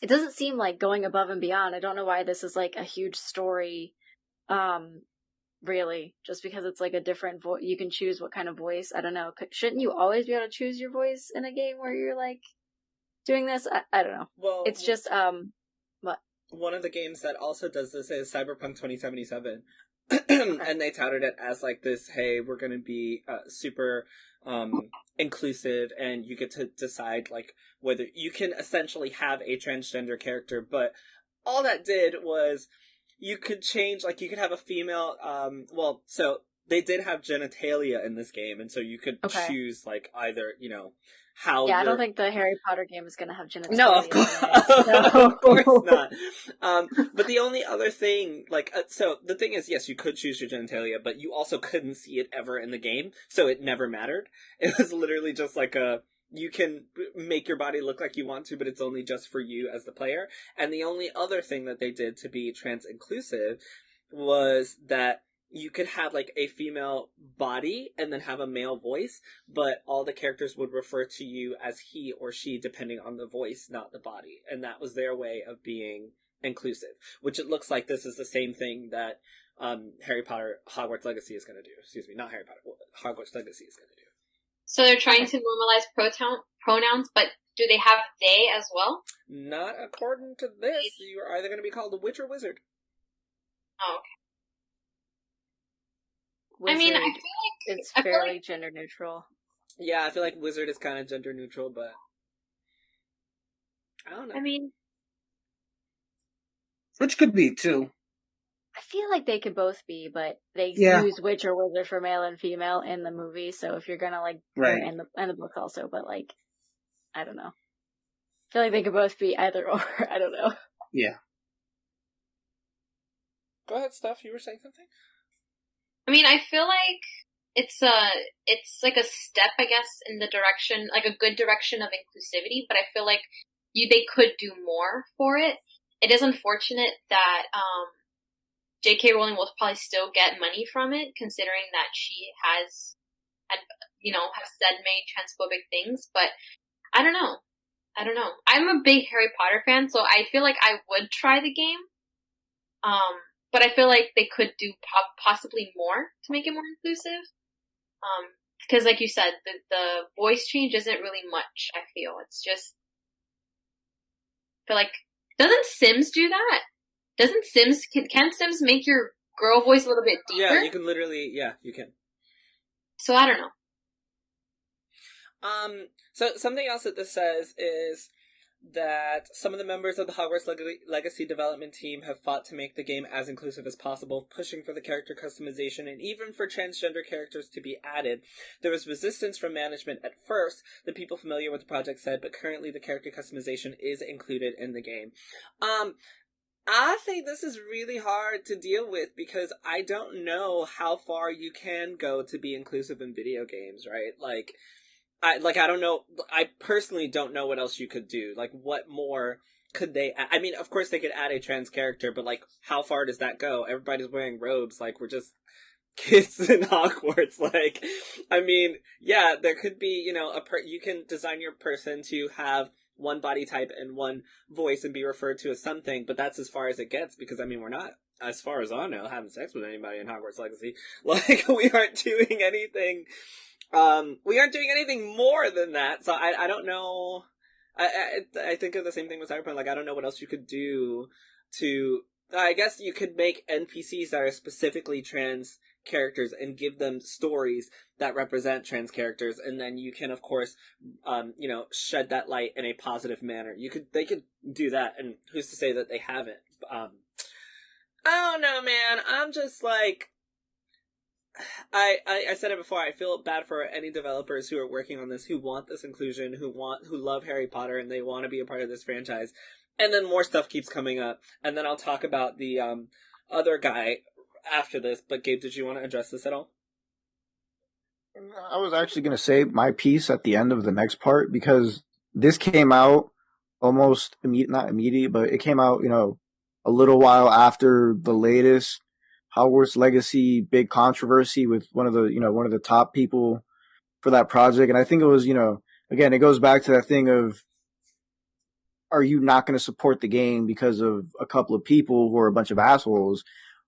It doesn't seem like going above and beyond. I don't know why this is a huge story. Really, just because it's a different voice, you can choose what kind of voice. I don't know. Shouldn't you always be able to choose your voice in a game where you're doing this? I don't know. Well, it's just what? One of the games that also does this is Cyberpunk 2077. And they touted it as this, hey, we're going to be super inclusive, and you get to decide whether you can essentially have a transgender character, but all that did was you could change, you could have a female, so they did have genitalia in this game, and so you could choose like either how. Yeah, I don't think the Harry Potter game is going to have genitalia. No, of course, of course not. But the only other thing, so the thing is, yes, you could choose your genitalia, but you also couldn't see it ever in the game, so it never mattered. It was literally just like you can make your body look like you want to, but it's only just for you as the player. And the only other thing that they did to be trans inclusive was that you could have like a female body and then have a male voice, but all the characters would refer to you as he or she depending on the voice, not the body. And that was their way of being inclusive, which it looks like this is the same thing that Harry Potter Hogwarts Legacy is going to do. Excuse me, not Harry Potter. Hogwarts Legacy is going to do. So they're trying to normalize pronouns, but do they have they as well? Not according to this. You are either going to be called a witch or wizard. Oh, okay. Wizard, I mean, I feel like it's fairly gender neutral. Yeah, I feel like wizard is kind of gender neutral, but I don't know. I mean, which could be too. I feel like they could both be, but they use witch or wizard for male and female in the movie. So if you're gonna right in the book also, but I don't know. I feel like they could both be either or. I don't know. Yeah. Go ahead, Steph. You were saying something. I mean, I feel like it's like a step, I guess, in the direction, like a good direction of inclusivity, but I feel like they could do more for it. It is unfortunate that J.K. Rowling will probably still get money from it, considering that she has said many transphobic things, but I don't know. I'm a big Harry Potter fan, so I feel like I would try the game. But I feel like they could do possibly more to make it more inclusive. Because like you said, the voice change isn't really much, I feel. It's just, I feel like, doesn't Sims do that? Can Sims make your girl voice a little bit deeper? Yeah, you can literally, you can. So I don't know. So something else that this says is that some of the members of the Hogwarts Legacy development team have fought to make the game as inclusive as possible, pushing for the character customization and even for transgender characters to be added. There was resistance from management at first, the people familiar with the project said, but currently the character customization is included in the game. I think this is really hard to deal with because I don't know how far you can go to be inclusive in video games, right? I don't know. I personally don't know what else you could do. What more could they add? I mean, of course they could add a trans character, but how far does that go? Everybody's wearing robes. We're just kids in Hogwarts. I mean, yeah, there could be, you can design your person to have one body type and one voice and be referred to as something, but that's as far as it gets because, I mean, we're not, as far as I know, having sex with anybody in Hogwarts Legacy. We aren't doing anything. We aren't doing anything more than that, so I don't know. I think of the same thing with Cyberpunk. I don't know what else you could do to. I guess you could make NPCs that are specifically trans characters and give them stories that represent trans characters, and then you can, of course, shed that light in a positive manner. They could do that, and who's to say that they haven't? I don't know, man. I'm just I said it before, I feel bad for any developers who are working on this, who want this inclusion, who love Harry Potter, and they want to be a part of this franchise. And then more stuff keeps coming up. And then I'll talk about the other guy after this. But Gabe, did you want to address this at all? I was actually going to say my piece at the end of the next part, because this came out almost not immediate, but it came out, a little while after the latest Hogwarts Legacy big controversy with one of the top people for that project. And I think it was, again, it goes back to that thing of, are you not going to support the game because of a couple of people who are a bunch of assholes?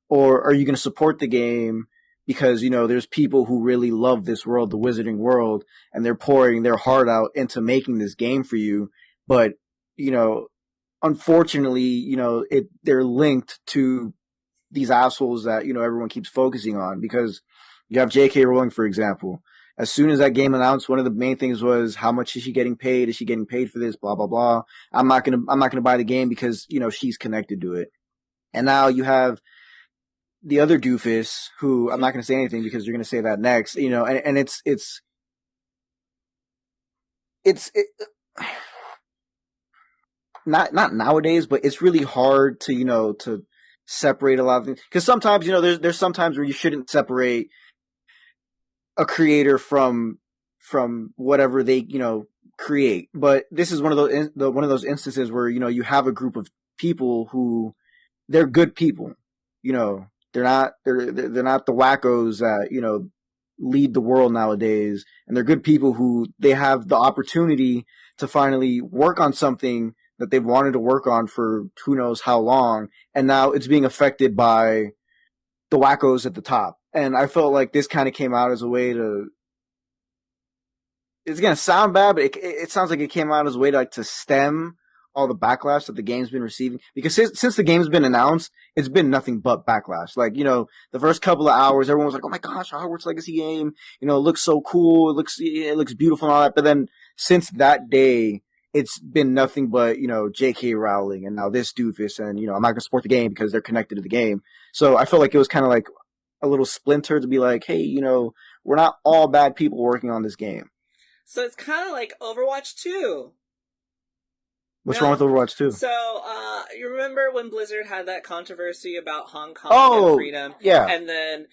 Or are you going to support the game because, there's people who really love this world, the wizarding world, and they're pouring their heart out into making this game for you. But, unfortunately, they're linked to these assholes that, everyone keeps focusing on, because you have J.K. Rowling, for example. As soon as that game announced, one of the main things was, how much is she getting paid? Is she getting paid for this? Blah, blah, blah. I'm not going to buy the game because, she's connected to it. And now you have the other doofus, who I'm not going to say anything because you're going to say that next, you know, and it's not nowadays, but it's really hard to, you know, to separate a lot of things. Because sometimes, you know, there's sometimes where you shouldn't separate a creator from whatever they, you know, create. But this is one of those instances where, you know, you have a group of people who, they're good people. You know, they're not the wackos that, you know, lead the world nowadays, and they're good people who, they have the opportunity to finally work on something that they've wanted to work on for who knows how long, and now it's being affected by the wackos at the top. And I felt like this kind of came out as a way to, it's gonna sound bad, but it sounds like it came out as a way to, like, to stem all the backlash that the game's been receiving. Because since the game's been announced, it's been nothing but backlash. Like, you know, the first couple of hours, everyone was like, "Oh my gosh, a Hogwarts Legacy game! You know, it looks so cool. It looks beautiful and all that." But then since that day, it's been nothing but, you know, J.K. Rowling and now this doofus, and, you know, I'm not gonna support the game because they're connected to the game. So I felt like it was kind of like a little splinter to be like, hey, you know, we're not all bad people working on this game. So it's kind of like Overwatch 2. What's wrong with Overwatch 2? So, you remember when Blizzard had that controversy about Hong Kong and freedom? Yeah. And then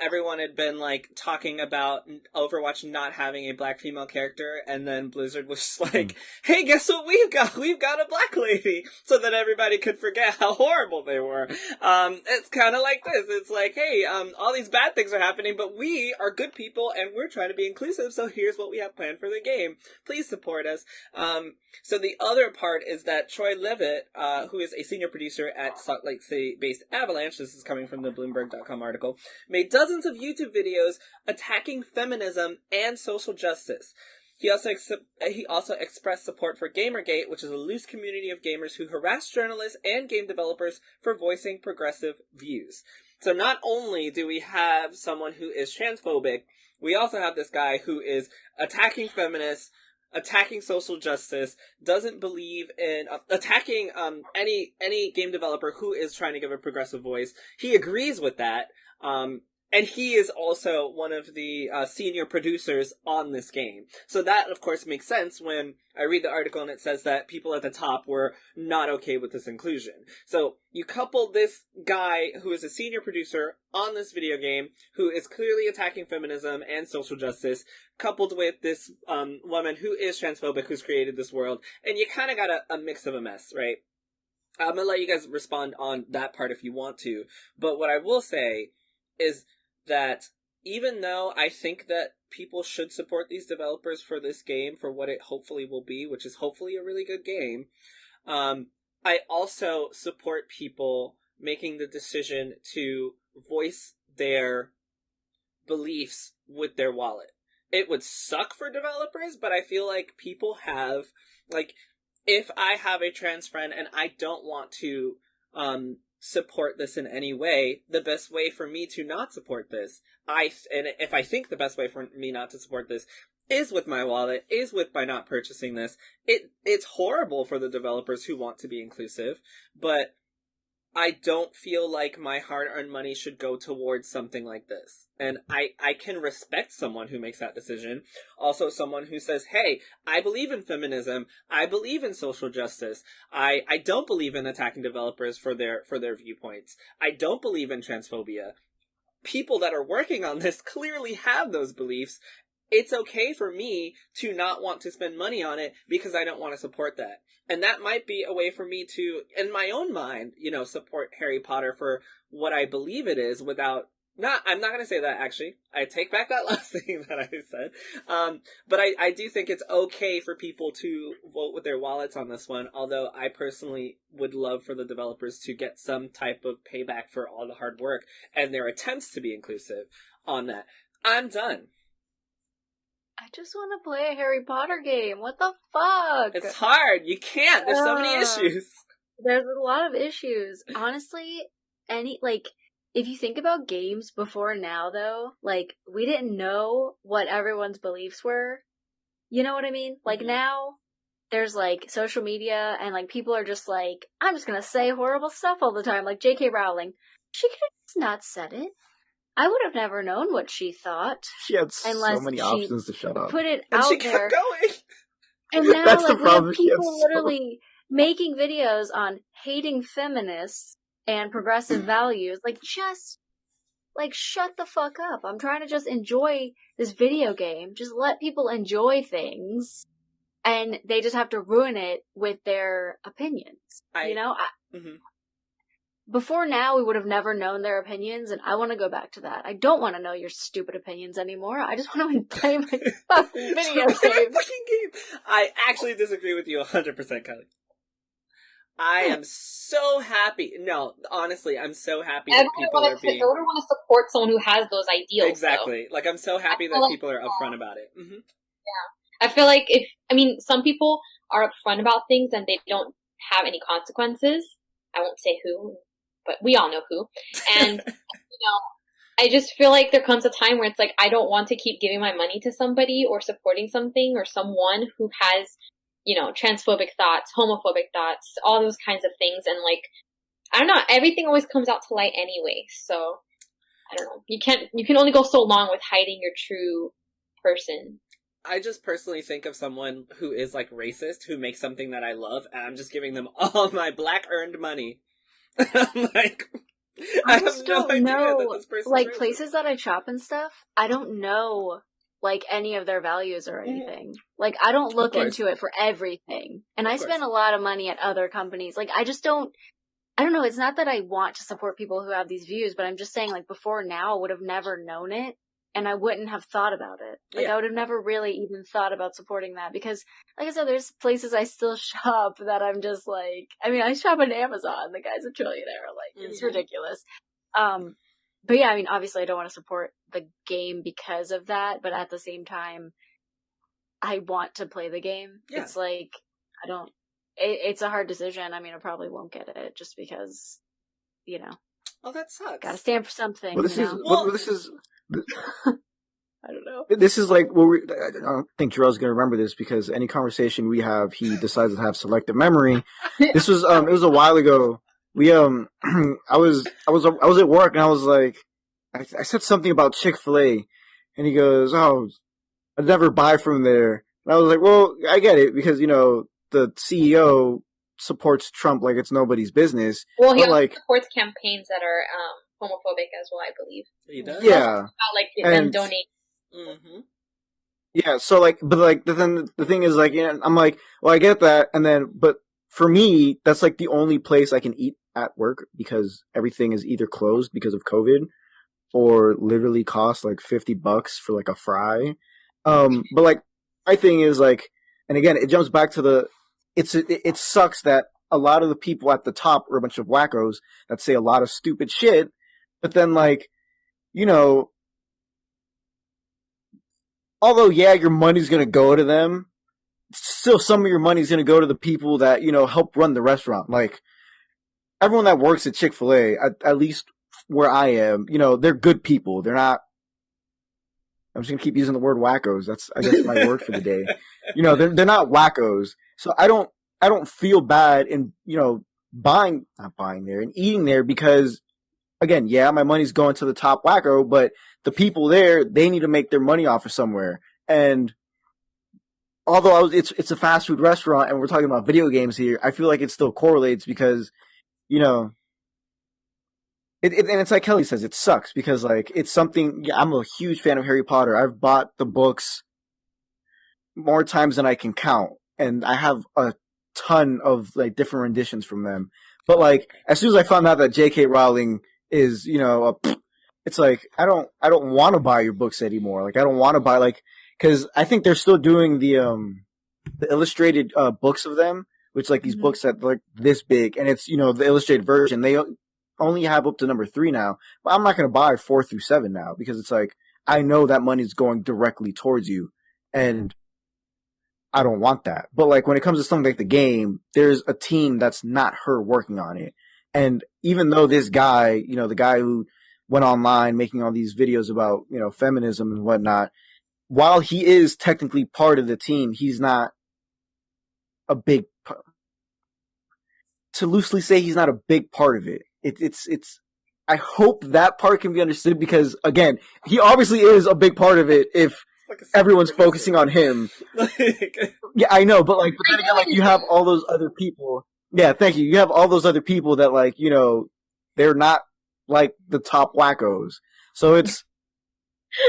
everyone had been, like, talking about Overwatch not having a black female character, and then Blizzard was just like, hey, guess what we've got? We've got a black lady! So that everybody could forget how horrible they were. It's kind of like this. It's like, hey, all these bad things are happening, but we are good people, and we're trying to be inclusive, so here's what we have planned for the game. Please support us. So the other part is that Troy Levitt, who is a senior producer at Salt Lake City-based Avalanche, this is coming from the Bloomberg.com article, made dozens of YouTube videos attacking feminism and social justice. He also expressed support for Gamergate, which is a loose community of gamers who harass journalists and game developers for voicing progressive views. So not only do we have someone who is transphobic, we also have this guy who is attacking feminists, attacking social justice, doesn't believe in attacking any game developer who is trying to give a progressive voice. He agrees with that, and he is also one of the senior producers on this game. So that, of course, makes sense when I read the article and it says that people at the top were not okay with this inclusion. So you couple this guy who is a senior producer on this video game, who is clearly attacking feminism and social justice, coupled with this woman who is transphobic, who's created this world, and you kind of got a mix of a mess, right? I'm gonna let you guys respond on that part if you want to, but what I will say is that even though I think that people should support these developers for this game, for what it hopefully will be, which is hopefully a really good game, I also support people making the decision to voice their beliefs with their wallet. It would suck for developers, but I feel like people have, like, if I have a trans friend and I don't want to support this in any way, the best way for me to not support this, and if I think the best way for me not to support this is with my wallet, is with by not purchasing this, it's horrible for the developers who want to be inclusive, but I don't feel like my hard-earned money should go towards something like this. And I can respect someone who makes that decision. Also someone who says, hey, I believe in feminism. I believe in social justice. I don't believe in attacking developers for their viewpoints. I don't believe in transphobia. People that are working on this clearly have those beliefs. It's okay for me to not want to spend money on it because I don't want to support that. And that might be a way for me to, in my own mind, support Harry Potter for what I believe it is without, I'm not going to say that, actually. I take back that last thing that I said. But I do think it's okay for people to vote with their wallets on this one, although I personally would love for the developers to get some type of payback for all the hard work and their attempts to be inclusive on that. I'm done. I just want to play a Harry Potter game. What the fuck? It's hard. You can't. There's so many issues. There's a lot of issues. Honestly, if you think about games before now, though, we didn't know what everyone's beliefs were. You know what I mean? Now, there's, social media, and, people are just I'm just gonna say horrible stuff all the time, like J.K. Rowling. She could have just not said it. I would have never known what she thought. She had so unless many she options to shut up. Put it And out she there. kept going. And now, That's the like, we have problem. She had people so- literally making videos on hating feminists and progressive values. Like, just, like, shut the fuck up. I'm trying to just enjoy this video game. Just let people enjoy things. And they just have to ruin it with their opinions. You know? Before now, we would have never known their opinions, and I want to go back to that. I don't want to know your stupid opinions anymore. I just want to play my fucking video game. Fucking game. I actually disagree with you 100%, Kellie. I am so happy. No, honestly, I'm so happy that people are being... I would want to support someone who has those ideals. Exactly. Though. Like, I'm so happy that people are upfront about it. Mm-hmm. Yeah. I feel like some people are upfront about things and they don't have any consequences. I won't say who, but we all know who. And, I just feel like there comes a time where it's like, I don't want to keep giving my money to somebody or supporting something or someone who has, transphobic thoughts, homophobic thoughts, all those kinds of things. And like, I don't know, everything always comes out to light anyway. So, I don't know. You can only go so long with hiding your true person. I just personally think of someone who is like racist, who makes something that I love, and I'm just giving them all my black earned money. I'm like, I have no idea that this person's like racist. places that I shop and stuff, I don't know like any of their values or anything. Like I don't look into it for everything. And I spend a lot of money at other companies. Like I don't know, it's not that I want to support people who have these views, but I'm just saying like before now I would have never known it. And I wouldn't have thought about it. Like, I would have never really even thought about supporting that. Because, like I said, there's places I still shop that I'm just like... I shop on Amazon. The guy's a trillionaire. Like, it's ridiculous. But yeah, obviously I don't want to support the game because of that. But at the same time, I want to play the game. Yeah. It's like, I don't... It's a hard decision. I probably won't get it just because, Oh, that sucks. Gotta stand for something. Well, this is... I don't know. This is like, I don't think Jerel's going to remember this because any conversation we have, he decides to have selective memory. This was, it was a while ago. We, I was at work and I was like, I said something about Chick-fil-A and he goes, "Oh, I'd never buy from there." And I was like, well, I get it because, the CEO supports Trump like it's nobody's business. Well, he also supports campaigns that are, homophobic as well, I believe. He does? Yeah. Them donate. Mm-hmm. Yeah, so the thing is I'm like, well, I get that, and then, but for me, that's like the only place I can eat at work because everything is either closed because of COVID or literally costs like $50 for like a fry. But like, my thing is like, and again, it jumps back to it sucks that a lot of the people at the top are a bunch of wackos that say a lot of stupid shit. But then, although, yeah, your money's going to go to them, still some of your money's going to go to the people that, help run the restaurant. Like, everyone that works at Chick-fil-A, at least where I am, they're good people. They're not, I'm just going to keep using the word wackos. That's, I guess, my word for the day. They're not wackos. So I don't feel bad in, not buying there and eating there because, again, yeah, my money's going to the top wacko, but the people there, they need to make their money off of somewhere. And although it's a fast food restaurant and we're talking about video games here, I feel like it still correlates because, and it's like Kellie says, it sucks because like it's something. Yeah, I'm a huge fan of Harry Potter. I've bought the books more times than I can count, and I have a ton of like different renditions from them. But like as soon as I found out that J.K. Rowling is, it's like, I don't want to buy your books anymore. Like, I don't want to buy, cause I think they're still doing the illustrated, books of them, which like these books that like this big and it's, the illustrated version. They only have up to number 3 now, but I'm not going to buy 4 through 7 now because it's like, I know that money's going directly towards you and I don't want that. But like when it comes to something like the game, there's a team that's not her working on it. And even though this guy, the guy who went online making all these videos about, feminism and whatnot, while he is technically part of the team, he's not a big, to loosely say he's not a big part of it. I hope that part can be understood because, again, he obviously is a big part of it if Like everyone's focusing on him. Yeah, I know, but like, but then again, like, you have all those other people. Yeah, thank you. You have all those other people that, like, you know, they're not like the top wackos. So it's.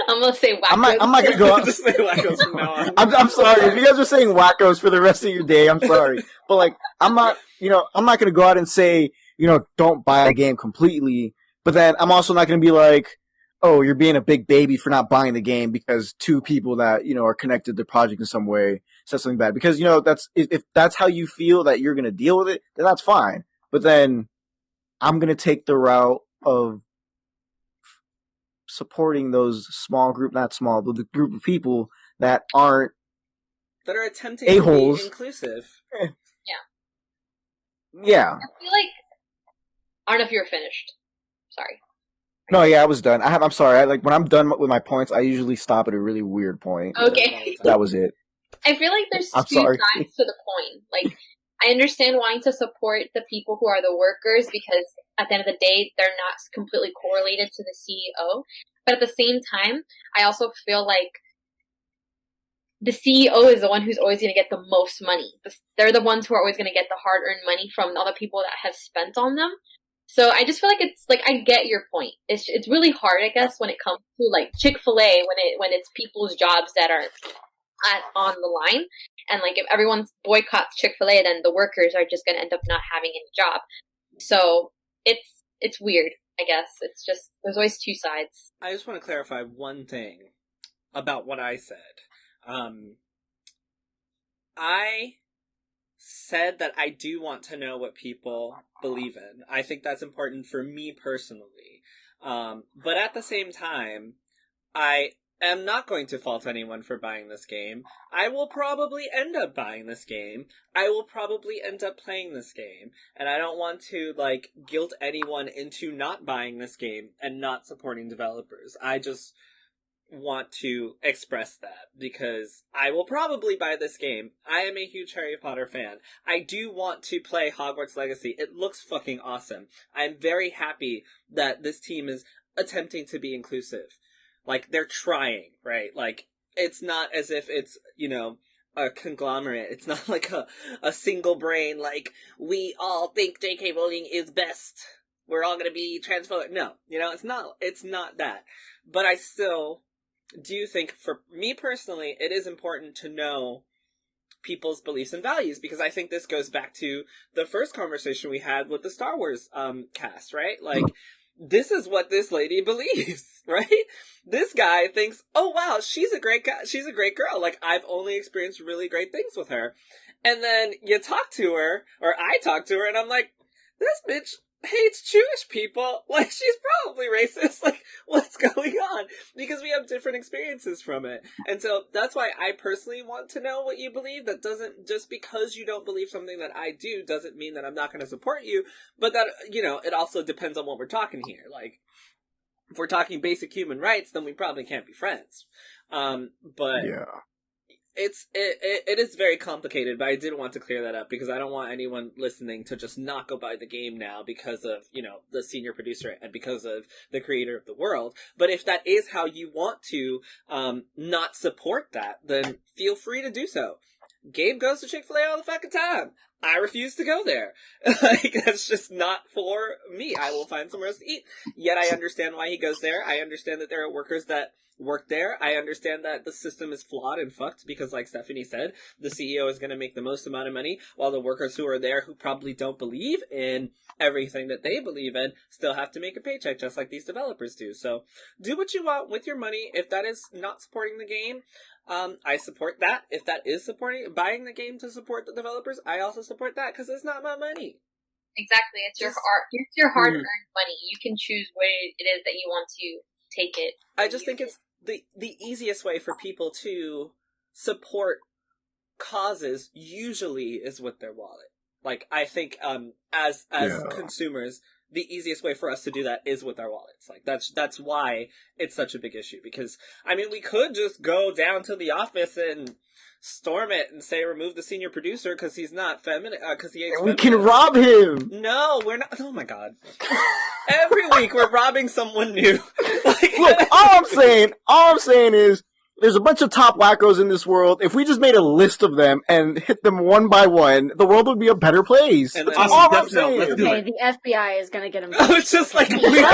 I'm gonna say wackos. I'm not gonna go out. Just say wackos from now on. I'm sorry if you guys are saying wackos for the rest of your day. I'm sorry, but like, I'm not gonna go out and say, don't buy a game completely. But then I'm also not gonna be like, oh, you're being a big baby for not buying the game because two people that, are connected to the project in some way said something bad. Because, that's, if that's how you feel that you're going to deal with it, then that's fine. But then I'm going to take the route of supporting those small group, not small, but the group of people that aren't that are attempting a-holes. To be inclusive. Yeah. I feel like, I don't know if you were finished. Sorry. No, yeah, I was done. I'm sorry. When I'm done with my points, I usually stop at a really weird point. Okay. That was it. I feel like there's two sides to the coin. Like, I understand wanting to support the people who are the workers because at the end of the day, they're not completely correlated to the CEO. But at the same time, I also feel like the CEO is the one who's always going to get the most money. They're the ones who are always going to get the hard-earned money from the other people that have spent on them. So I just feel like it's like I get your point. It's really hard, I guess, when it comes to like Chick-fil-A when it's people's jobs that are on the line, and like if everyone boycotts Chick-fil-A, then the workers are just going to end up not having any job. So it's weird, I guess. It's just there's always two sides. I just want to clarify one thing about what I said. I said that I do want to know what people believe in. I think that's important for me personally. But at the same time, I am not going to fault anyone for buying this game. I will probably end up buying this game. I will probably end up playing this game. And I don't want to, guilt anyone into not buying this game and not supporting developers. I just want to express that because I will probably buy this game. I am a huge Harry Potter fan. I do want to play Hogwarts Legacy. It looks fucking awesome. I'm very happy that this team is attempting to be inclusive. They're trying, right? It's not as if it's, a conglomerate. It's not like a single brain, we all think J.K. Rowling is best. We're all gonna be transphobic. No, it's not that. But I still do think, for me personally, it is important to know people's beliefs and values, because I think this goes back to the first conversation we had with the Star Wars cast, right? This is what this lady believes, right? This guy thinks, oh wow, she's a great guy, she's a great girl, I've only experienced really great things with her. And then you talk to her, or I talk to her, and I'm like, this bitch hates Jewish people. She's probably racist. What's going on? Because we have different experiences from it. And so that's why I personally want to know what you believe. That doesn't, just because you don't believe something that I do, doesn't mean that I'm not going to support you. But that, it also depends on what we're talking here. If we're talking basic human rights, then we probably can't be friends. But yeah. It is very complicated, but I did want to clear that up because I don't want anyone listening to just not go buy the game now because of, the senior producer and because of the creator of the world. But if that is how you want to not support that, then feel free to do so. Gabe goes to Chick-fil-A all the fucking time. I refuse to go there. That's just not for me. I will find somewhere else to eat. Yet I understand why he goes there. I understand that there are workers that work there. I understand that the system is flawed and fucked because, like Stephanie said, the CEO is going to make the most amount of money while the workers who are there, who probably don't believe in everything that they believe in, still have to make a paycheck just like these developers do. So do what you want with your money. If that is not supporting the game, I support that. If that is buying the game to support the developers, I also support that because it's not my money. Exactly. It's your hard-earned money. You can choose where it is that you want to take it. I just think it's the easiest way for people to support causes usually is with their wallet. I think as consumers, the easiest way for us to do that is with our wallets. Like, that's why it's such a big issue. Because, I mean, we could just go down to the office and storm it and say remove the senior producer because he's not feminine, because he hates And we feminism. can rob him! No, we're not. Oh my god. Every week we're robbing someone new. Like, Look, all I'm saying is, there's a bunch of top wackos in this world. If we just made a list of them and hit them one by one, the world would be a better place. And That's then- all I'm Let's saying. do Okay, it. the FBI is gonna get him. I was just like, we are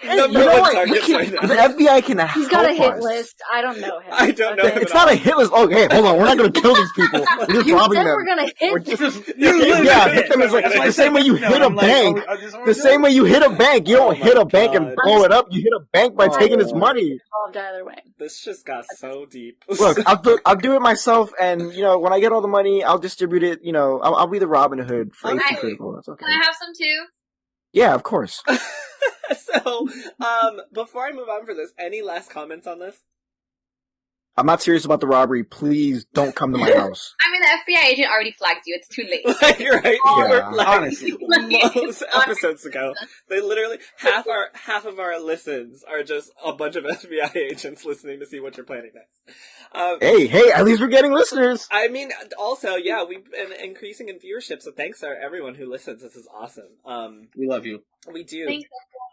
Hey, number you know one what? targets right now. The FBI can help He's got a hit us. list. I don't know him. I don't know Okay. him It's at all. not a hit list. Okay, hold on. We're not going to kill these people. We're just You robbing said them. we're gonna We're hit. just- Yeah, it's like the same way you hit a bank. The same way you hit a bank. You don't Oh my hit a bank and God. blow it up. You hit a bank by Oh. taking its money. Involved either way. This just got so deep. Look, I'll do it myself, and when I get all the money, I'll distribute it. I'll be the Robin Hood for Okay. HP Critical. That's okay. Can I have some too? Yeah, of course. So, before I move on for this, any last comments on this? I'm not serious about the robbery. Please don't come to my house. I mean, the FBI agent already flagged you. It's too late. Like, right? Oh, You were yeah. like, Honestly. most episodes ago. They literally, half of our listens are just a bunch of FBI agents listening to see what you're planning next. Hey, at least we're getting listeners. I mean, also, yeah, we've been increasing in viewership, so thanks to everyone who listens. This is awesome. We love you. We do. Thanks.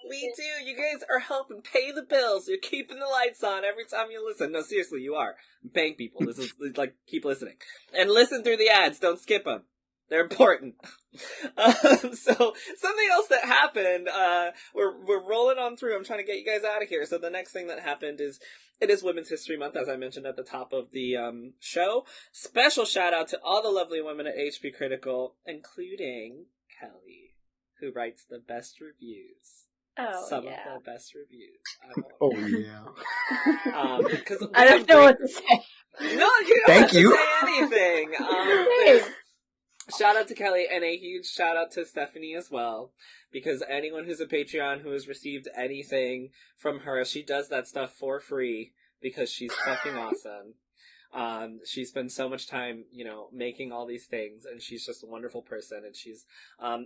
We do. You guys are helping pay the bills. You're keeping the lights on every time you listen. No, seriously, you are. I'm paying people. This is like, keep listening. And listen through the ads. Don't skip them. They're important. So, something else that happened, we're rolling on through. I'm trying to get you guys out of here. So the next thing that happened is, it is Women's History Month, as I mentioned at the top of the show. Special shout out to all the lovely women at HP Critical, including Kellie, who writes the best reviews. Oh, Some yeah. of the best reviews. Oh yeah. Because I don't know what to say. No, you don't Thank have to you. say anything. Thanks. Shout out to Kellie, and a huge shout out to Stephanie as well. Because anyone who's a Patreon who has received anything from her, she does that stuff for free because she's fucking awesome. She spends so much time, making all these things, and she's just a wonderful person, and she's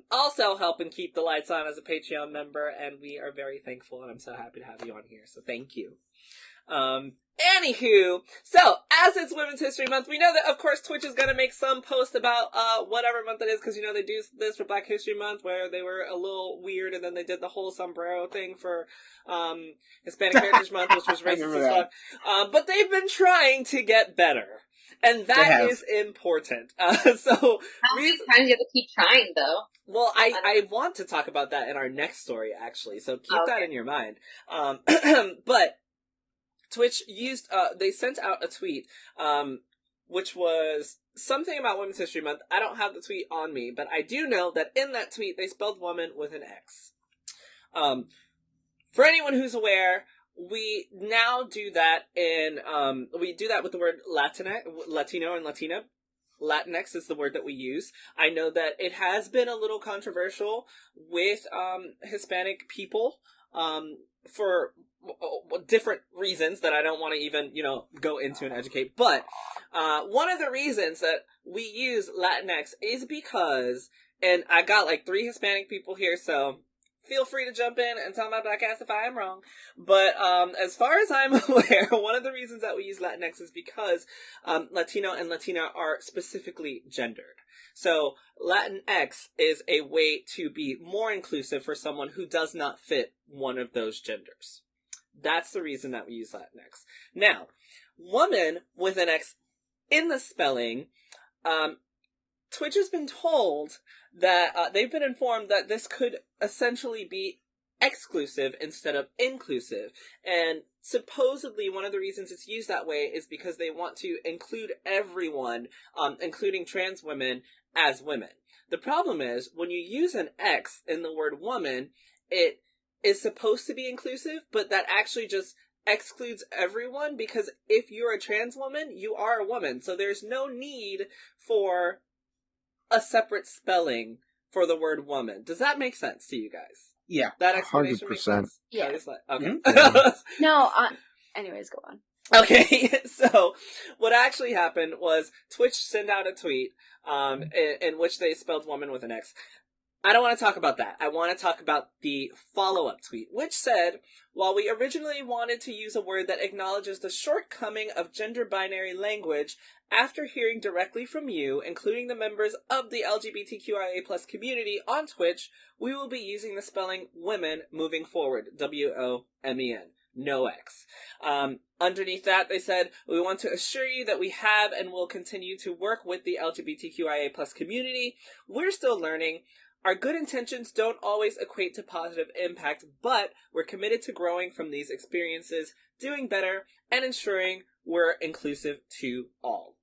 also helping keep the lights on as a Patreon member, and we are very thankful, and I'm so happy to have you on here, so thank you. Anywho, so, as it's Women's History Month, we know that, of course, Twitch is gonna make some post about, whatever month it is, because, they do this for Black History Month, where they were a little weird, and then they did the whole sombrero thing for, Hispanic Heritage Month, which was racist as fuck. But they've been trying to get better. And that is important. So, How many times do you have to keep trying, though? well, I want to talk about that in our next story, actually, so keep that in your mind. But, Twitch used, they sent out a tweet, which was something about Women's History Month. I don't have the tweet on me, but I do know that in that tweet, they spelled woman with an X. For anyone who's aware, we now do that we do that with the word Latino and Latina. Latinx is the word that we use. I know that it has been a little controversial with, Hispanic people, for different reasons that I don't want to even, go into and educate. But, one of the reasons that we use Latinx is because, and I got like 3 Hispanic people here, so feel free to jump in and tell my black ass if I am wrong. But, as far as I'm aware, one of the reasons that we use Latinx is because, Latino and Latina are specifically gendered. So, Latinx is a way to be more inclusive for someone who does not fit one of those genders. That's the reason that we use Latinx. Now, woman with an X in the spelling, Twitch has been told that, they've been informed that this could essentially be exclusive instead of inclusive. And supposedly one of the reasons it's used that way is because they want to include everyone, including trans women, as women. The problem is, when you use an X in the word woman, it is supposed to be inclusive, but that actually just excludes everyone, because if you're a trans woman, you are a woman. So there's no need for a separate spelling for the word woman. Does that make sense to you guys? Yeah. That explanation 100%. makes sense? Yeah. Okay. No, anyways, go on. Okay, so what actually happened was Twitch sent out a tweet in which they spelled woman with an X. I don't want to talk about that. I want to talk about the follow-up tweet, which said, while we originally wanted to use a word that acknowledges the shortcoming of gender-binary language, after hearing directly from you, including the members of the LGBTQIA+ community on Twitch, we will be using the spelling women moving forward. WOMEN. No X. Underneath that, they said, we want to assure you that we have and will continue to work with the LGBTQIA+ community. We're still learning. Our good intentions don't always equate to positive impact, but we're committed to growing from these experiences, doing better, and ensuring we're inclusive to all.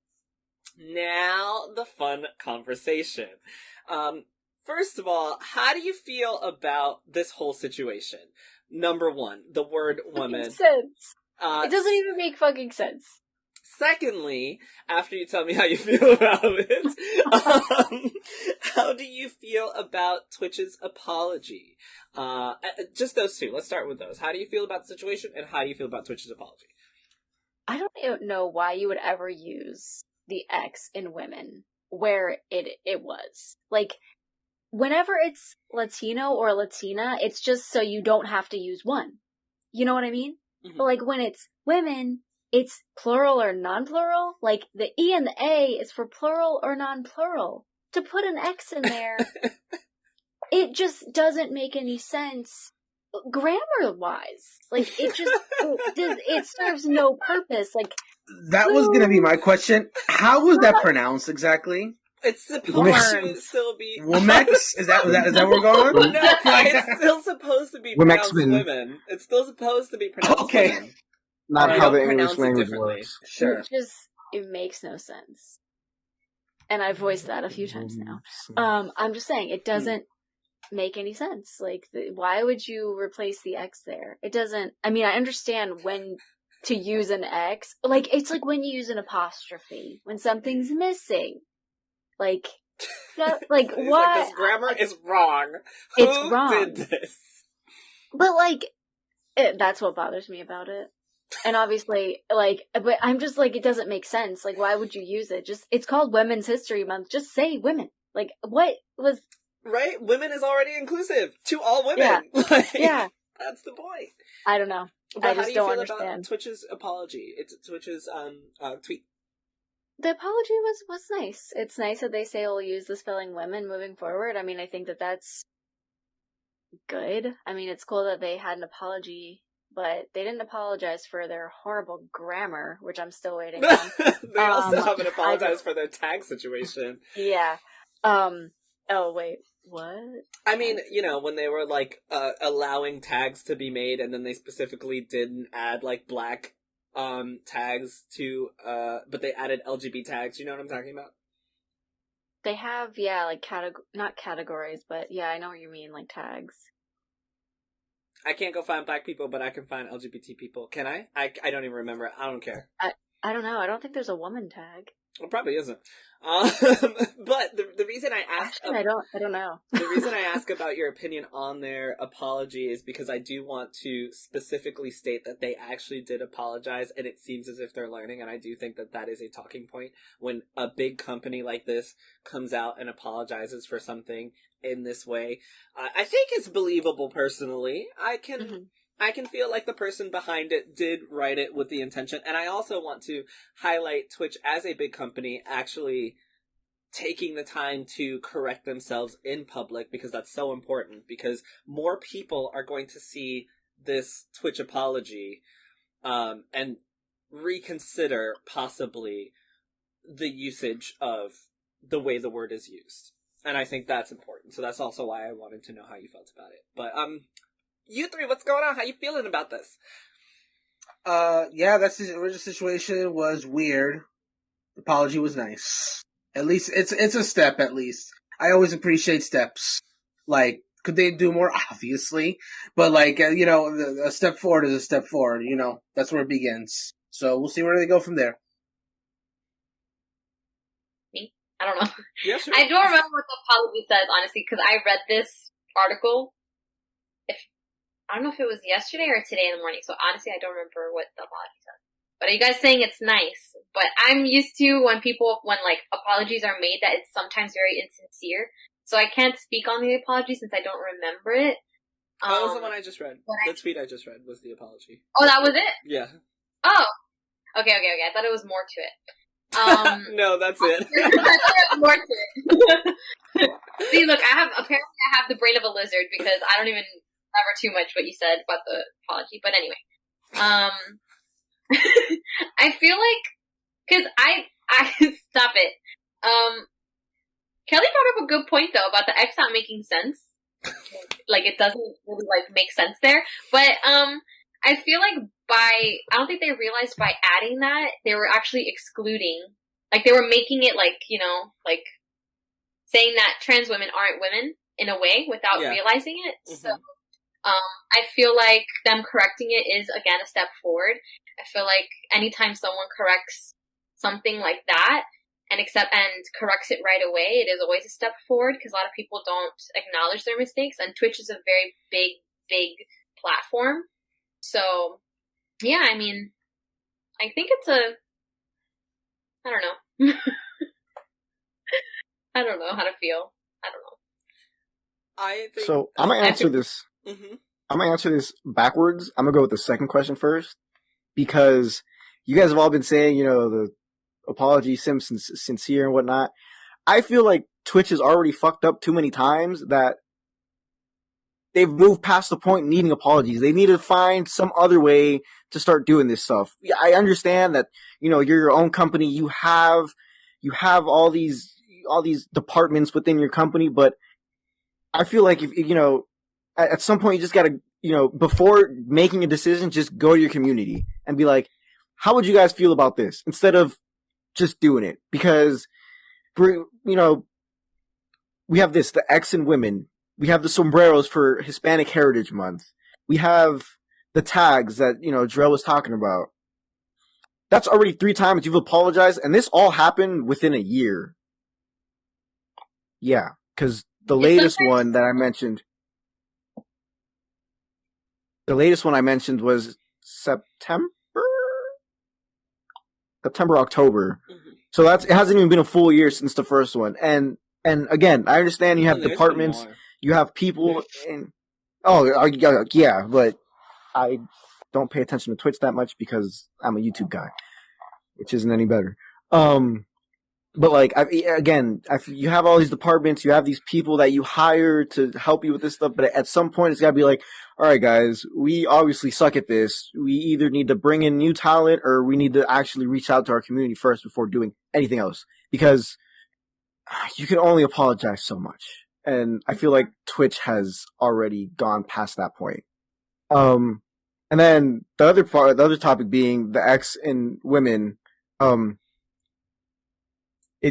Now, the fun conversation. First of all, how do you feel about this whole situation? Number one, the word woman. Makes sense. It doesn't even make fucking sense. Secondly, after you tell me how you feel about it, how do you feel about Twitch's apology? Just those two. Let's start with those. How do you feel about the situation, and how do you feel about Twitch's apology? I don't know why you would ever use the X in women where it was. Like, whenever it's Latino or Latina, it's just so you don't have to use one. You know what I mean? Mm-hmm. But, like, when it's women, it's plural or non-plural. Like, the E and the A is for plural or non-plural. To put an X in there, it just doesn't make any sense grammar-wise. Like, it just, it serves no purpose. Like, that was gonna be my question. How was that pronounced exactly? It's supposed to still be... Womex? Is that where we're going? No, it's still supposed to be pronounced women. It's still supposed to be pronounced women. Not how the English language works. Sure. It makes no sense. And I've voiced that a few times now. I'm just saying, it doesn't make any sense. Like, why would you replace the X there? It doesn't... I mean, I understand when to use an X. Like, it's like when you use an apostrophe. When something's missing. Like, what? Like, this grammar is wrong. It's wrong. Who did this? But, like, that's what bothers me about it. And obviously, like, but I'm just like, it doesn't make sense. Like, why would you use it? It's called Women's History Month. Just say women. Like, what was... Right? Women is already inclusive to all women. Yeah. Like, yeah. That's the point. I don't know. But I just don't understand. How do you feel about Twitch's apology? It's Twitch's, tweet. The apology was nice. It's nice that they say we'll use the spelling women moving forward. I mean, I think that's good. I mean, it's cool that they had an apology, but they didn't apologize for their horrible grammar, which I'm still waiting on. They also haven't apologized for their tag situation. Yeah. Oh, wait. What? I mean, when they were, like, allowing tags to be made, and then they specifically didn't add, like, black tags to, but they added LGBT tags. You know what I'm talking about? They have, yeah, like, not categories, but yeah, I know what you mean, like, tags. I can't go find black people, but I can find LGBT people. Can I? I don't even remember. I don't care. I don't know. I don't think there's a woman tag. Well, probably isn't. But the reason I asked... Actually, I don't know. The reason I ask about your opinion on their apology is because I do want to specifically state that they actually did apologize, and it seems as if they're learning, and I do think that that is a talking point. When a big company like this comes out and apologizes for something in this way, I think it's believable, personally. I can feel like the person behind it did write it with the intention. And I also want to highlight Twitch as a big company actually taking the time to correct themselves in public, because that's so important, because more people are going to see this Twitch apology and reconsider possibly the usage of the way the word is used. And I think that's important. So that's also why I wanted to know how you felt about it. But you three, what's going on? How you feeling about this? Yeah, that's the original situation was weird. The apology was nice. At least it's a step. At least I always appreciate steps. Like, could they do more? Obviously, but like a step forward is a step forward. That's where it begins. So we'll see where they go from there. Me? I don't know. Yeah, sure. I don't remember what the apology says, honestly, because I read this article. I don't know if it was yesterday or today in the morning, so honestly I don't remember what the apology said. But are you guys saying it's nice? But I'm used to when like apologies are made that it's sometimes very insincere. So I can't speak on the apology since I don't remember it. That was the one I just read. The tweet I just read was the apology. Oh, that was it? Yeah. Oh. Okay. I thought it was more to it. No, that's it. I thought there was more to it. See, look, I have the brain of a lizard because I don't even remember too much what you said about the apology. But anyway, I feel like, because I stop it. Kellie brought up a good point though about the X not making sense. Like it doesn't really like make sense there. But I feel like I don't think they realized by adding that they were actually excluding, like they were making it like, you know, like saying that trans women aren't women in a way without realizing it. Mm-hmm. So I feel like them correcting it is again a step forward. I feel like anytime someone corrects something like that and corrects it right away, it is always a step forward because a lot of people don't acknowledge their mistakes, and Twitch is a very big platform. So yeah, I mean, I think it's I don't know. I don't know how to feel. I don't know. I think so. I'm gonna answer this. Mm-hmm. I'm gonna answer this backwards. I'm gonna go with the second question first because you guys have all been saying, you know, the apology, sincere and whatnot. I feel like Twitch has already fucked up too many times that they've moved past the point needing apologies. They need to find some other way to start doing this stuff. Yeah, I understand that, you know, you're your own company. You have all these departments within your company, but I feel like if, you know, at some point you just gotta, you know, before making a decision, just go to your community and be like, how would you guys feel about this? Instead of just doing it. Because, you know, we have the X in women. We have the sombreros for Hispanic Heritage Month. We have the tags that, you know, Jerel was talking about. That's already 3 times you've apologized, and this all happened within a year. Yeah, because the latest one that I mentioned was September, October. Mm-hmm. So it hasn't even been a full year since the first one. And again, I understand you have departments, you have people in, yeah, but I don't pay attention to Twitch that much because I'm a YouTube guy, which isn't any better. But like, you have all these departments, you have these people that you hire to help you with this stuff, but at some point it's gotta be like, alright guys, we obviously suck at this. We either need to bring in new talent or we need to actually reach out to our community first before doing anything else. Because you can only apologize so much. And I feel like Twitch has already gone past that point. And then the other topic being the X in women, you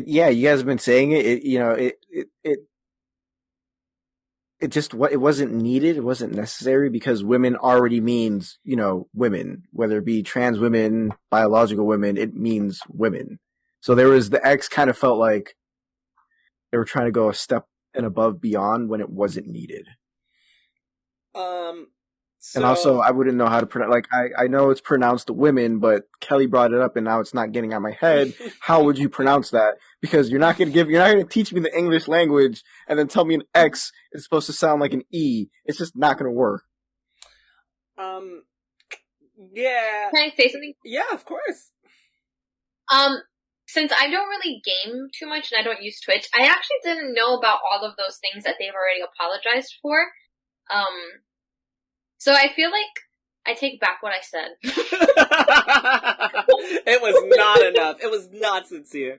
guys have been saying it. It wasn't needed. It wasn't necessary because women already means, you know, women, whether it be trans women, biological women, it means women. So the X kind of felt like they were trying to go a step and above beyond when it wasn't needed. And also, I wouldn't know how to pronounce. Like, I know it's pronounced women, but Kellie brought it up, and now it's not getting out of my head. How would you pronounce that? Because you're not going to teach me the English language and then tell me an X is supposed to sound like an E. It's just not going to work. Yeah. Can I say something? Yeah, of course. Since I don't really game too much and I don't use Twitch, I actually didn't know about all of those things that they've already apologized for. So I feel like I take back what I said. It was not enough. It was not sincere.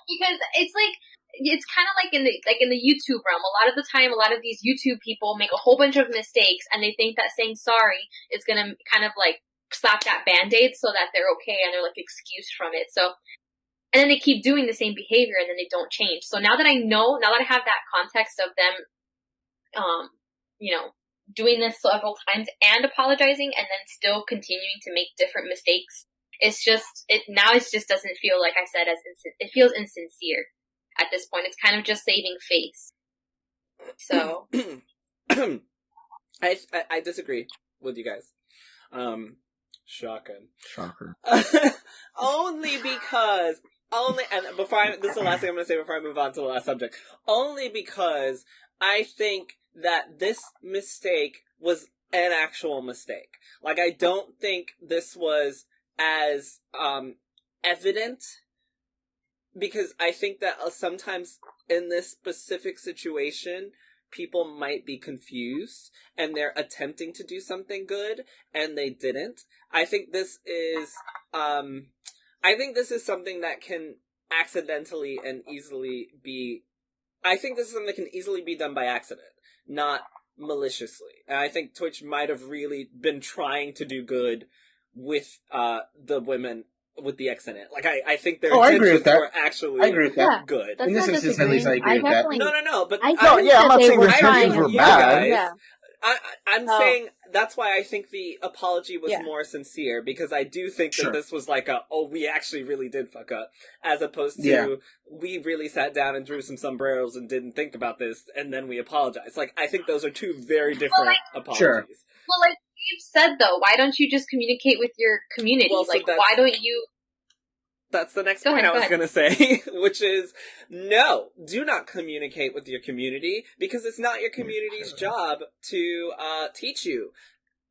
Because it's like, it's kind of like in the YouTube realm. A lot of the time, a lot of these YouTube people make a whole bunch of mistakes and they think that saying sorry is gonna kind of like slap that band-aid so that they're okay and they're like excused from it. So, and then they keep doing the same behavior and then they don't change. So now that I have that context of them, you know, doing this several times and apologizing and then still continuing to make different mistakes, it just doesn't feel, like I said, it feels insincere at this point. It's kind of just saving face. So I disagree with you guys. Shocker. Shocker. Only because only, and this is the last thing I'm going to say before I move on to the last subject. Only because I think that this mistake was an actual mistake. Like, I don't think this was as, evident, because I think that sometimes in this specific situation, people might be confused and they're attempting to do something good and they didn't. I think this is something that can accidentally and easily be, I think this is something that can easily be done by accident, not maliciously. And I think Twitch might have really been trying to do good with the women with the X in it. Like, I think their intentions were actually good. In this instance, at least, I agree with that. No, but I'm not saying their intentions were bad. Yeah. I'm saying that's why I think the apology was more sincere, because I do think that this was like we actually really did fuck up, as opposed to we really sat down and drew some sombreros and didn't think about this and then we apologized. Like, I think those are two very different apologies. Well, like Gabe said, though, why don't you just communicate with your community? Well, like, why don't you... That's the next point I was going to say, which is, no, do not communicate with your community, because it's not your community's job to teach you.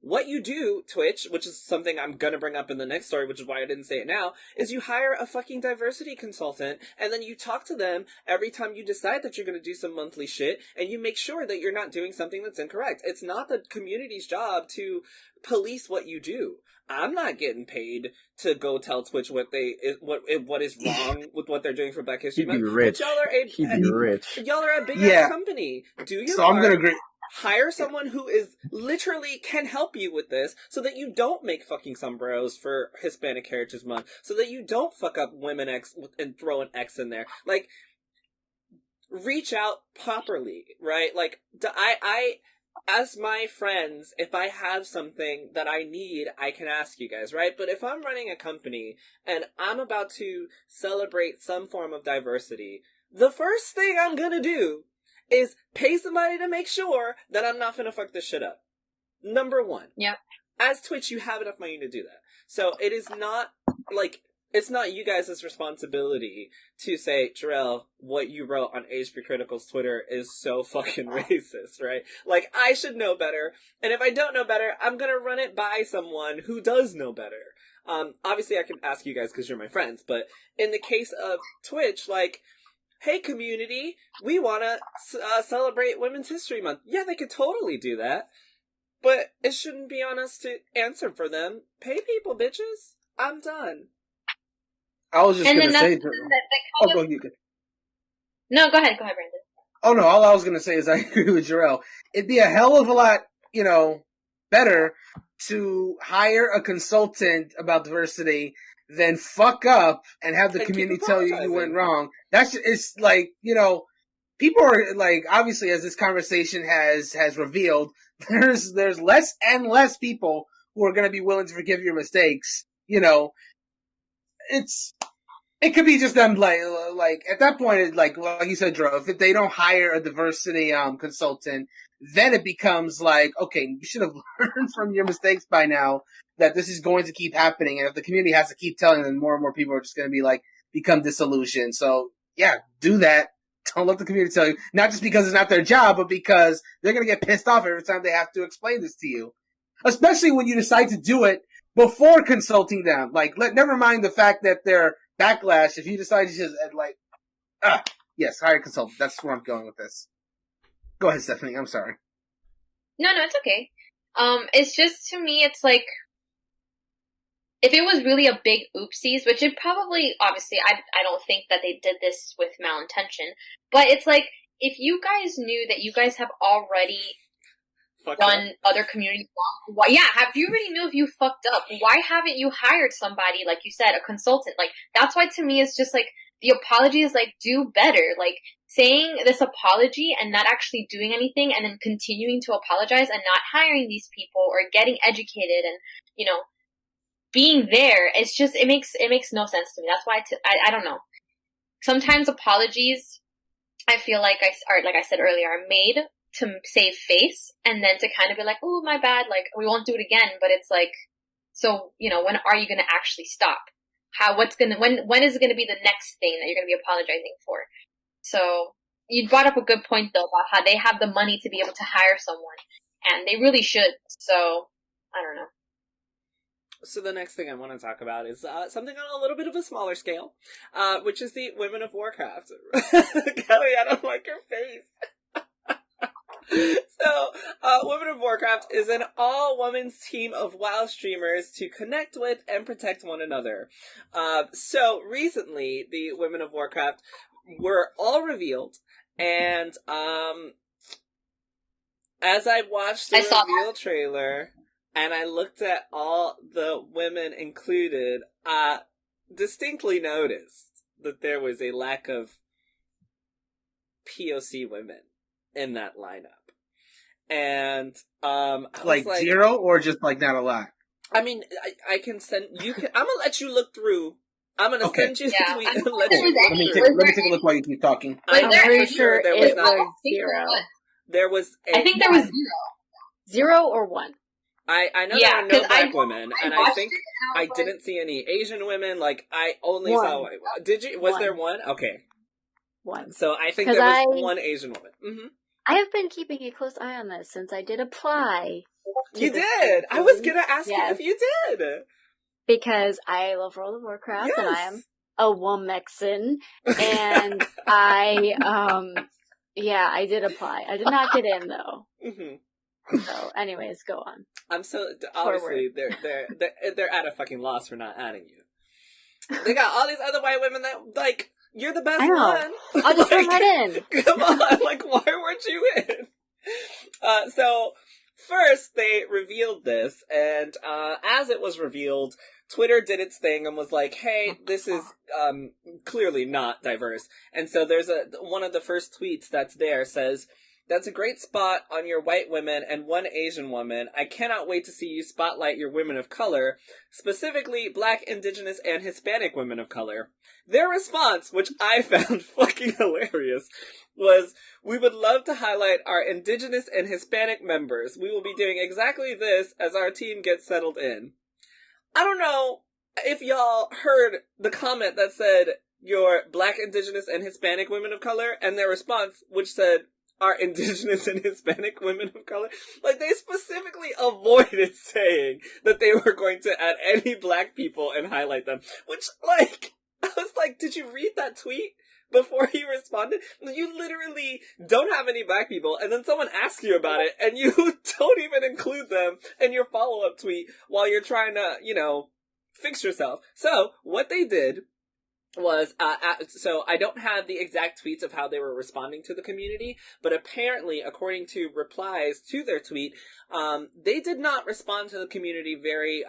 What you do, Twitch, which is something I'm gonna bring up in the next story, which is why I didn't say it now, is you hire a fucking diversity consultant, and then you talk to them every time you decide that you're gonna do some monthly shit, and you make sure that you're not doing something that's incorrect. It's not the community's job to police what you do. I'm not getting paid to go tell Twitch what is wrong with what they're doing for Black History Month. He'd be rich. Y'all are a big ass company. Do your part. I'm gonna agree. Hire someone who is literally can help you with this, so that you don't make fucking sombreros for Hispanic Heritage Month, so that you don't fuck up Women X and throw an X in there. Like, reach out properly, right? Like, I as my friends, if I have something that I need, I can ask you guys, right? But if I'm running a company and I'm about to celebrate some form of diversity, the first thing I'm gonna do is pay somebody to make sure that I'm not gonna fuck this shit up. Number one. Yeah. As Twitch, you have enough money to do that. So it is not, like, it's not you guys' responsibility to say, Jerel, what you wrote on HPCritical's Twitter is so fucking racist, right? Like, I should know better, and if I don't know better, I'm gonna run it by someone who does know better. Obviously I can ask you guys because you're my friends, but in the case of Twitch, like, hey community, we wanna celebrate Women's History Month. Yeah, they could totally do that, but it shouldn't be on us to answer for them. Pay people, bitches. I'm done. I was just going to say... No, go ahead, Brandon. Oh, no, all I was going to say is I agree with Jerel. It'd be a hell of a lot, better to hire a consultant about diversity than fuck up and have the community tell you went wrong. It's like, people are like, obviously, as this conversation has revealed, there's less and less people who are going to be willing to forgive your mistakes. It could be just them, like at that point, like you said, Drew, if they don't hire a diversity consultant, then it becomes like, okay, you should have learned from your mistakes by now that this is going to keep happening, and if the community has to keep telling them, more and more people are just going to be like, become disillusioned. So yeah, do that. Don't let the community tell you, not just because it's not their job, but because they're going to get pissed off every time they have to explain this to you. Especially when you decide to do it before consulting them. Like, never mind the fact that they're backlash, if you decide to just, yes, hire a consultant. That's where I'm going with this. Go ahead, Stephanie. I'm sorry. No, it's okay. It's just, to me, it's like, if it was really a big oopsies, which it probably, obviously, I don't think that they did this with malintention, but it's like, if you guys knew that you guys have already done other communities wrong, if you already knew if you fucked up, why haven't you hired somebody, like you said, a consultant? Like, that's why, to me, it's just like, the apology is like, do better. Like, saying this apology and not actually doing anything and then continuing to apologize and not hiring these people or getting educated and, being there, it's just, it makes no sense to me. That's why I don't know. Sometimes apologies, I feel like I said earlier, are made to save face and then to kind of be like, oh, my bad, like, we won't do it again. But it's like, so, when are you going to actually stop? when is it gonna be the next thing that you're gonna be apologizing for? So you brought up a good point though about how they have the money to be able to hire someone, and they really should. So I don't know. So the next thing I want to talk about is something on a little bit of a smaller scale, which is the Women of Warcraft. Kelly, I don't like your face. So, Women of Warcraft is an all-women's team of WoW streamers to connect with and protect one another. So recently, the Women of Warcraft were all revealed, and as I watched the reveal trailer, and I looked at all the women included, I distinctly noticed that there was a lack of POC women in that lineup. And, I like 0 or just like not a lot? I mean, I can send, I'm gonna let you look through. I'm gonna send you the tweet and let you let me take a look while you keep talking. I'm pretty sure there was not 0. There was I think there was 0. 0 or 1. I know there were no black women, and I think I didn't see any Asian women. Like, I only saw. Did you? Was there one? Okay. 1. So I think there was one Asian woman. Mm-hmm. I have been keeping a close eye on this since I did apply. You did? I was gonna ask you if you did. Because I love World of Warcraft, and I am a Womexan, and I did apply. I did not get in, though. Mm-hmm. So, anyways, go on. I'm so obviously they're at a fucking loss for not adding you. They got all these other white women that like you're the best one. I'll just put that in. Come on, like why weren't you in? So first they revealed this, and as it was revealed, Twitter did its thing and was like, "Hey, this is clearly not diverse." And so there's one of the first tweets that's there says, "That's a great spot on your white women and one Asian woman. I cannot wait to see you spotlight your women of color, specifically Black, Indigenous, and Hispanic women of color." Their response, which I found fucking hilarious, was, "We would love to highlight our Indigenous and Hispanic members. We will be doing exactly this as our team gets settled in." I don't know if y'all heard the comment that said your Black, Indigenous, and Hispanic women of color, and their response, which said, "Are Indigenous and Hispanic women of color." Like, they specifically avoided saying that they were going to add any black people and highlight them. Which, like, I was like, did you read that tweet before you responded? You literally don't have any black people, and then someone asks you about it, and you don't even include them in your follow-up tweet while you're trying to, fix yourself. So, what they did was, so I don't have the exact tweets of how they were responding to the community, but apparently, according to replies to their tweet, they did not respond to the community very,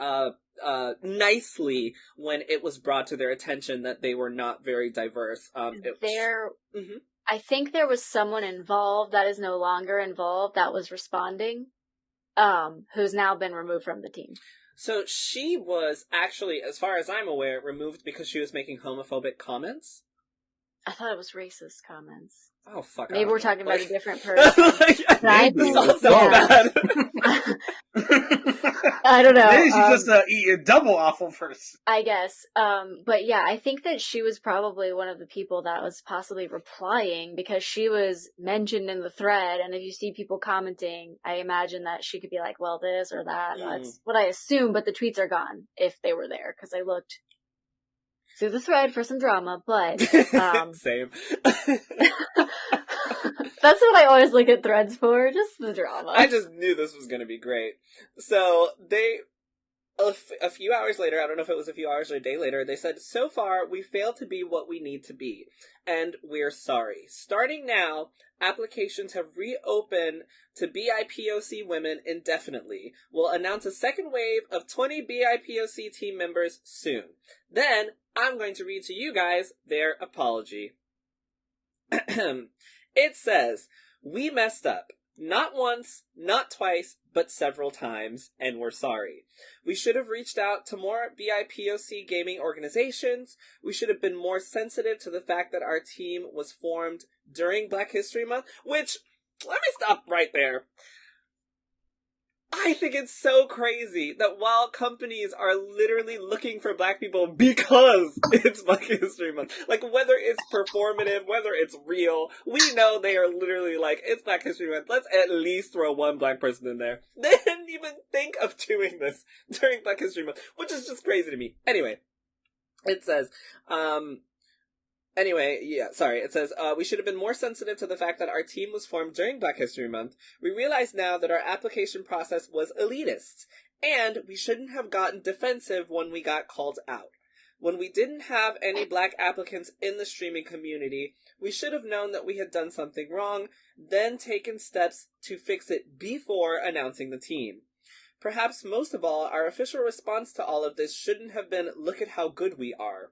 nicely when it was brought to their attention that they were not very diverse. I think there was someone involved that is no longer involved that was responding, who's now been removed from the team. So she was actually, as far as I'm aware, removed because she was making homophobic comments? I thought it was racist comments. Oh, fuck. Maybe we're talking about a different person. This all sounds bad. I don't know. Maybe she's just a double awful person. I guess. But yeah, I think that she was probably one of the people that was possibly replying because she was mentioned in the thread, and if you see people commenting, I imagine that she could be like, well, this or that. That's what I assume, but the tweets are gone if they were there, because I looked through the thread for some drama, but same. That's what I always look at threads for, just the drama. I just knew this was going to be great. So they, a few hours later, I don't know if it was a few hours or a day later, they said, "So far, we failed to be what we need to be, and we're sorry. Starting now, applications have reopened to BIPOC women indefinitely. We'll announce a second wave of 20 BIPOC team members soon. Then, I'm going to read to you guys their apology." It says, "We messed up. Not once, not twice, but several times, and we're sorry. We should have reached out to more BIPOC gaming organizations. We should have been more sensitive to the fact that our team was formed during Black History Month," which, let me stop right there. I think it's so crazy that while companies are literally looking for black people because it's Black History Month, like whether it's performative, whether it's real, we know they are literally like, it's Black History Month, let's at least throw one black person in there. They didn't even think of doing this during Black History Month, which is just crazy to me. Anyway, it says, it says, we should have been more sensitive to the fact that our team was formed during Black History Month. We realize now that our application process was elitist, and we shouldn't have gotten defensive when we got called out. When we didn't have any black applicants in the streaming community, we should have known that we had done something wrong, then taken steps to fix it before announcing the team. Perhaps most of all, our official response to all of this shouldn't have been, look at how good we are.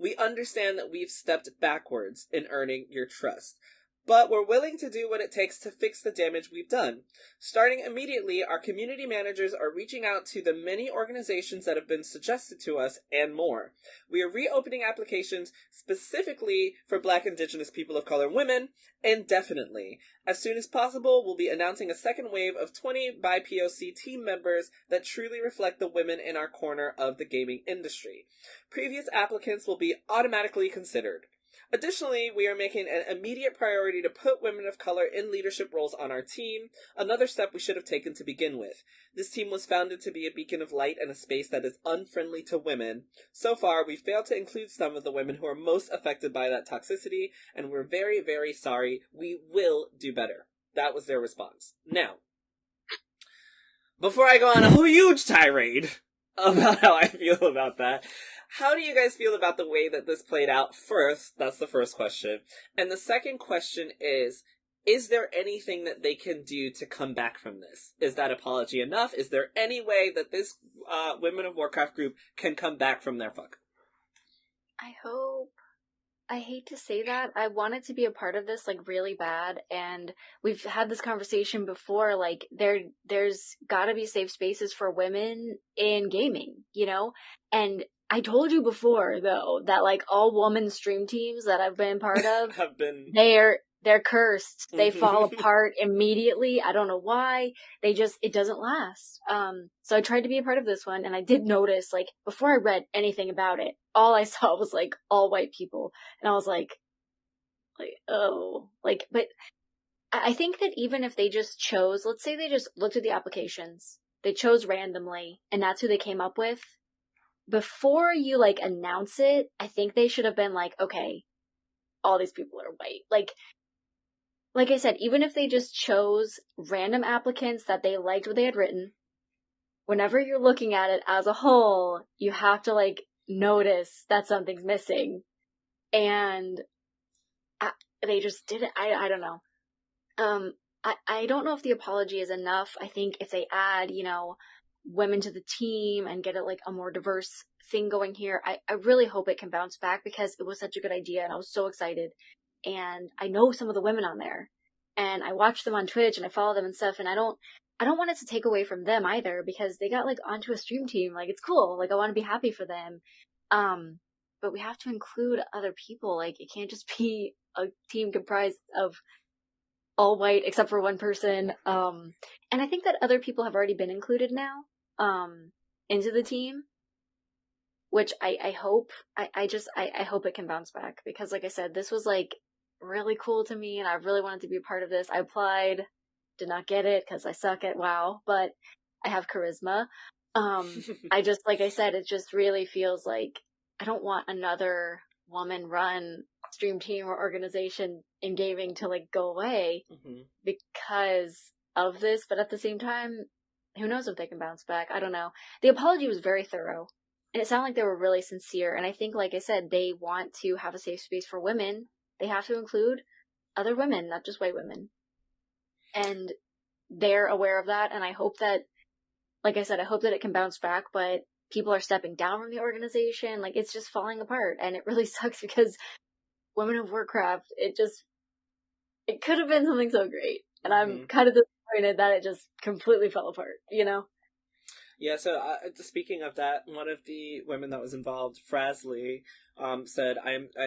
We understand that we've stepped backwards in earning your trust, but we're willing to do what it takes to fix the damage we've done. Starting immediately, our community managers are reaching out to the many organizations that have been suggested to us and more. We are reopening applications specifically for Black, Indigenous, people of color, women, indefinitely. As soon as possible, we'll be announcing a second wave of 20 BIPOC team members that truly reflect the women in our corner of the gaming industry. Previous applicants will be automatically considered. Additionally, we are making an immediate priority to put women of color in leadership roles on our team, another step we should have taken to begin with. This team was founded to be a beacon of light and a space that is unfriendly to women. So far, we failed to include some of the women who are most affected by that toxicity, and we're very, very sorry. We will do better. That was their response. Now, before I go on a huge tirade about how I feel about that, how do you guys feel about the way that this played out first? That's the first question. And the second question is there anything that they can do to come back from this? Is that apology enough? Is there any way that this Women of Warcraft group can come back from their fuck? I hope. I hate to say that. I wanted to be a part of this, like, really bad, and we've had this conversation before, like, there's gotta be safe spaces for women in gaming, you know? And I told you before, though, that, like, all woman stream teams that I've been part of, have been... They're cursed. They fall apart immediately. I don't know why. It doesn't last. So I tried to be a part of this one, and I did notice, like, before I read anything about it, all I saw was, like, all white people. And I was like, oh. Like, but I think that even if they just chose, let's say they just looked at the applications, they chose randomly, and that's who they came up with, before you, like, announce it, I think they should have been like, okay, all these people are white. Like I said, even if they just chose random applicants that they liked what they had written, whenever you're looking at it as a whole, you have to, like, notice that something's missing. And they just did it. I don't know. I don't know if the apology is enough. I think if they add, you know, women to the team and get it, like, a more diverse thing going here, I really hope it can bounce back, because it was such a good idea and I was so excited. And I know some of the women on there, and I watch them on Twitch and I follow them and stuff, and I don't want it to take away from them either, because they got, like, onto a stream team. Like, it's cool. Like, I want to be happy for them. But we have to include other people. Like, it can't just be a team comprised of all white except for one person. And I think that other people have already been included now, into the team, which I hope, I hope it can bounce back, because, like I said, this was, like, really cool to me, and I really wanted to be a part of this. I applied, did not get it, because I suck at WoW, but I have charisma. I just, like I said, it just really feels like I don't want another woman-run stream team or organization in gaming to, like, go away because of this, but at the same time, who knows if they can bounce back. I don't know. The apology was very thorough, and it sounded like they were really sincere, and I think, like I said, they want to have a safe space for women. They have to include other women, not just white women. And they're aware of that, and I hope that, like I said, I hope that it can bounce back, but people are stepping down from the organization. Like, it's just falling apart, and it really sucks, because Women of Warcraft, it could have been something so great, and I'm kind of disappointed that it just completely fell apart, you know? Yeah, so speaking of that, one of the women that was involved, Frasley, said,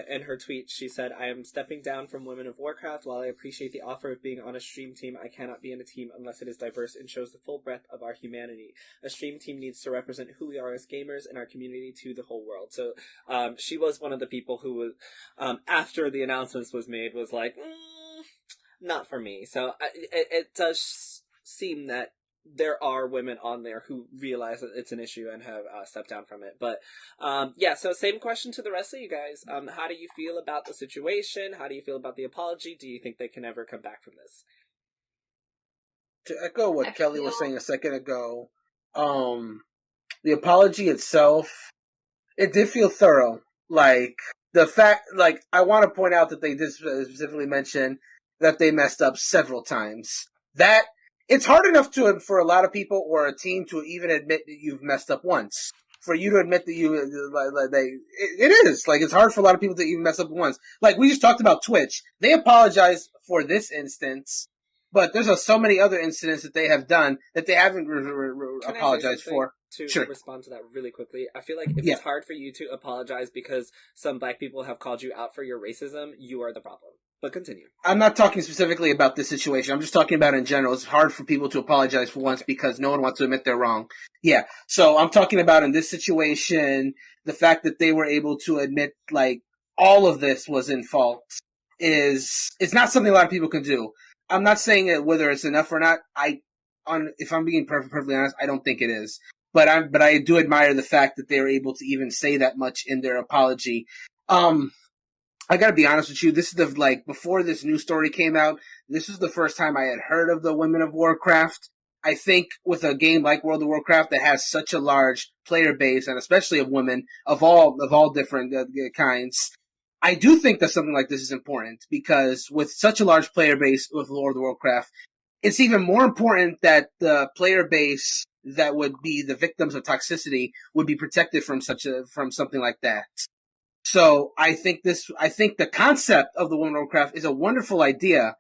in her tweet, she said, "I am stepping down from Women of Warcraft. While I appreciate the offer of being on a stream team, I cannot be in a team unless it is diverse and shows the full breadth of our humanity. A stream team needs to represent who we are as gamers and our community to the whole world." So, she was one of the people who was, after the announcements was made, was like, not for me. So, it does seem that there are women on there who realize that it's an issue and have stepped down from it. But yeah, so same question to the rest of you guys. How do you feel about the situation? How do you feel about the apology? Do you think they can ever come back from this? To echo what Kelly was saying a second ago, the apology itself, it did feel thorough. Like, the fact, like, I want to point out that they did specifically mention that they messed up several times. That, it's hard enough for a lot of people or a team to even admit that you've messed up once. For you to admit that it is. Like, it's hard for a lot of people to even mess up once. Like, we just talked about Twitch. They apologized for this instance, but there's so many other incidents that they have done that they haven't apologized for. To respond to that really quickly, I feel like if it's hard for you to apologize because some black people have called you out for your racism, you are the problem. But continue. I'm not talking specifically about this situation. I'm just talking about in general. It's hard for people to apologize for once because no one wants to admit they're wrong. Yeah. So I'm talking about in this situation, the fact that they were able to admit, like, all of this was in fault it's not something a lot of people can do. I'm not saying that whether it's enough or not. If I'm being perfectly honest, I don't think it is. But I do admire the fact that they were able to even say that much in their apology. I gotta be honest with you, this is before this news story came out, this is the first time I had heard of the Women of Warcraft. I think with a game like World of Warcraft that has such a large player base, and especially of women, of all different kinds, I do think that something like this is important, because with such a large player base with World of Warcraft, it's even more important that the player base that would be the victims of toxicity would be protected from something like that. So I think the concept of the Women of Warcraft is a wonderful idea,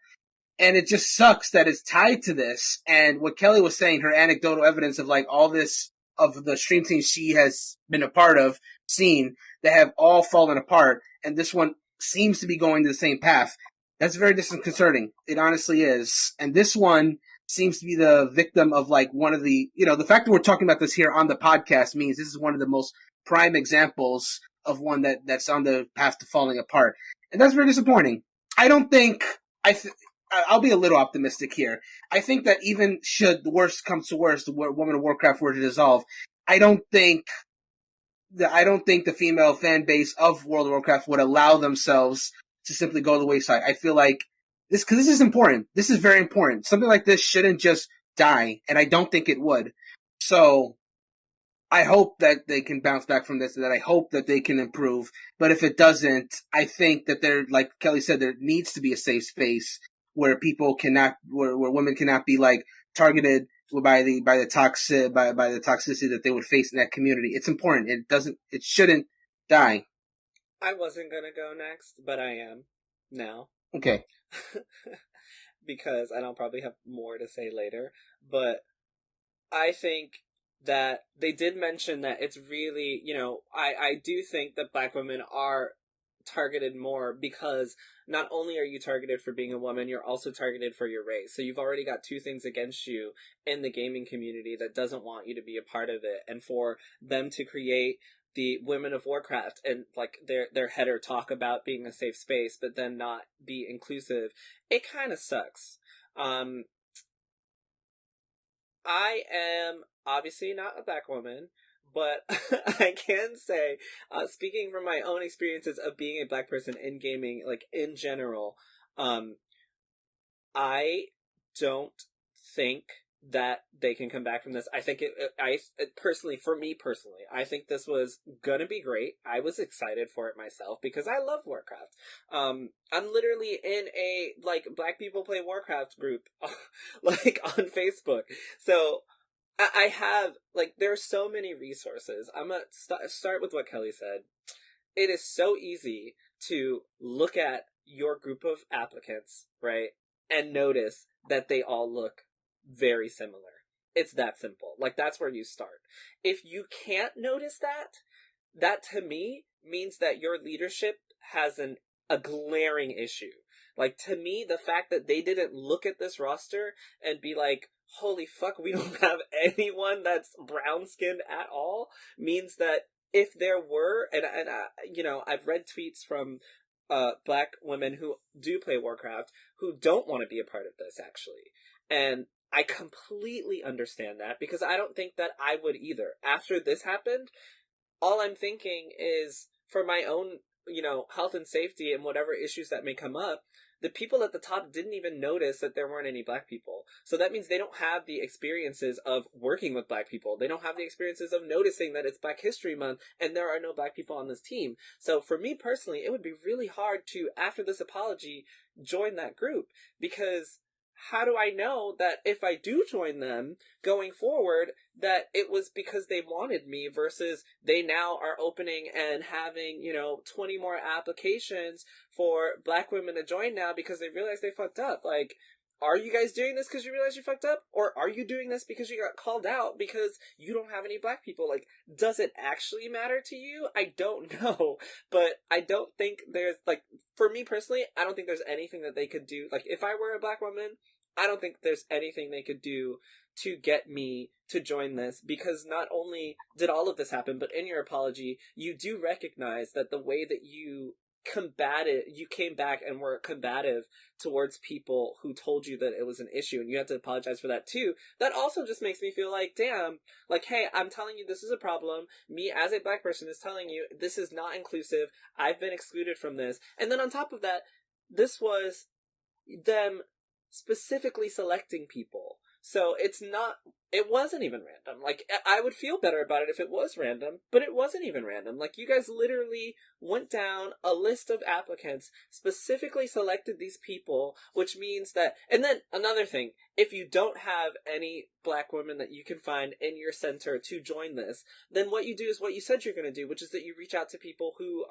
and it just sucks that it's tied to this. And what Kelly was saying, her anecdotal evidence of like all this of the stream teams she has been a part of, seen, that have all fallen apart, and this one seems to be going to the same path. That's very disconcerting. It honestly is. And this one seems to be the victim of like one of the, the fact that we're talking about this here on the podcast means this is one of the most prime examples of one that's on the path to falling apart. And that's very disappointing. I don't think, I'll be a little optimistic here. I think that even should the worst come to worst, the Women of Warcraft were to dissolve, I don't think the female fan base of World of Warcraft would allow themselves to simply go to the wayside. I feel like because this is important. This is very important. Something like this shouldn't just die, and I don't think it would. So I hope that they can bounce back from this, and that I hope that they can improve. But if it doesn't, I think that like Kelly said, there needs to be a safe space where where women cannot be like targeted by the toxicity that they would face in that community. It's important. It shouldn't die. I wasn't gonna go next, but I am now. Okay. Because I'll probably have more to say later, but I think that they did mention that it's really, I do think that black women are targeted more because not only are you targeted for being a woman, you're also targeted for your race. So you've already got two things against you in the gaming community that doesn't want you to be a part of it. And for them to create the Women of Warcraft and like their header talk about being a safe space, but then not be inclusive, it kind of sucks. I am obviously not a black woman, but I can say, speaking from my own experiences of being a black person in gaming, like in general, I don't think that they can come back from this. I think for me personally, I think this was gonna be great. I was excited for it myself because I love Warcraft. I'm literally in a like Black People Play Warcraft group, like on Facebook. So I have like there are so many resources. I'm gonna start with what Kelly said. It is so easy to look at your group of applicants, right, and notice that they all look very similar. It's that simple. Like, that's where you start. If you can't notice that, that to me means that your leadership has a glaring issue. Like, to me, the fact that they didn't look at this roster and be like, holy fuck, we don't have anyone that's brown-skinned at all, means that if there were, and you know, I've read tweets from black women who do play Warcraft who don't want to be a part of this, actually. And I completely understand that, because I don't think that I would either. After this happened, all I'm thinking is, for my own, you know, health and safety and whatever issues that may come up, the people at the top didn't even notice that there weren't any black people. So that means they don't have the experiences of working with black people. They don't have the experiences of noticing that it's Black History Month and there are no black people on this team. So for me personally, it would be really hard to, after this apology, join that group, because how do I know that if I do join them going forward, that it was because they wanted me, versus they now are opening and having, you know, 20 more applications for black women to join now because they realize they fucked up? Like, are you guys doing this because you realize you fucked up? Or are you doing this because you got called out because you don't have any black people? Like, does it actually matter to you? I don't know. But I don't think there's, like, for me personally, I don't think there's anything that they could do. Like, if I were a black woman, I don't think there's anything they could do to get me to join this, because not only did all of this happen, but in your apology, you do recognize that the way that you came back and were combative towards people who told you that it was an issue, and you had to apologize for that too. That also just makes me feel like, damn, like, hey, I'm telling you this is a problem. Me as a black person is telling you this is not inclusive. I've been excluded from this. And then on top of that, this was them specifically selecting people. So it wasn't even random. Like, I would feel better about it if it was random, but it wasn't even random. Like, you guys literally went down a list of applicants, specifically selected these people, which means that, and then another thing, if you don't have any black women that you can find in your center to join this, then what you do is what you said you're going to do, which is that you reach out to people who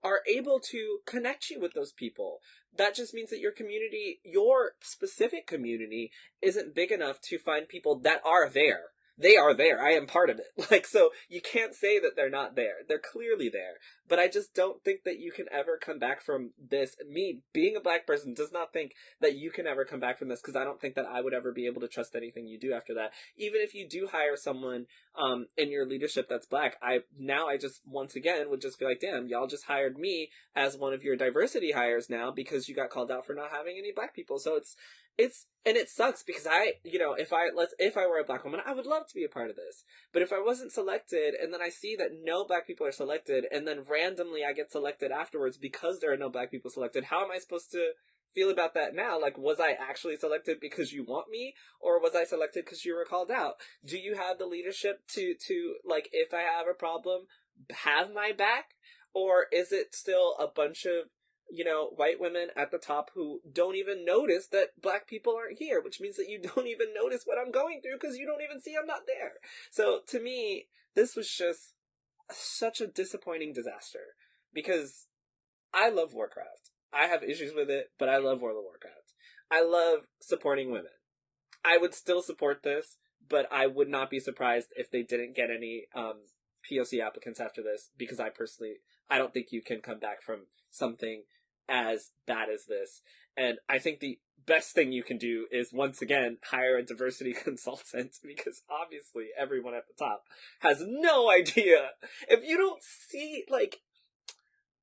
are able to connect you with those people. That just means that your community, your specific community, isn't big enough to find people that are there. They are there. I am part of it. Like, so you can't say that they're not there. They're clearly there. But I just don't think that you can ever come back from this. Me, being a black person, does not think that you can ever come back from this, because I don't think that I would ever be able to trust anything you do after that. Even if you do hire someone in your leadership that's black, I just, once again, would just feel like, damn, y'all just hired me as one of your diversity hires now because you got called out for not having any black people. So and it sucks, because if I were a black woman, I would love to be a part of this. But if I wasn't selected, and then I see that no black people are selected, and then randomly I get selected afterwards because there are no black people selected, how am I supposed to feel about that now? Like, was I actually selected because you want me, or was I selected because you were called out? Do you have the leadership to like, if I have a problem, have my back? Or is it still a bunch of, white women at the top who don't even notice that black people aren't here, which means that you don't even notice what I'm going through because you don't even see I'm not there. So to me, this was just such a disappointing disaster, because I love Warcraft. I have issues with it, but I love World of Warcraft. I love supporting women. I would still support this, but I would not be surprised if they didn't get any POC applicants after this, because I don't think you can come back from something as bad as this. And I think the best thing you can do is, once again, hire a diversity consultant, because obviously everyone at the top has no idea. If you don't see, like,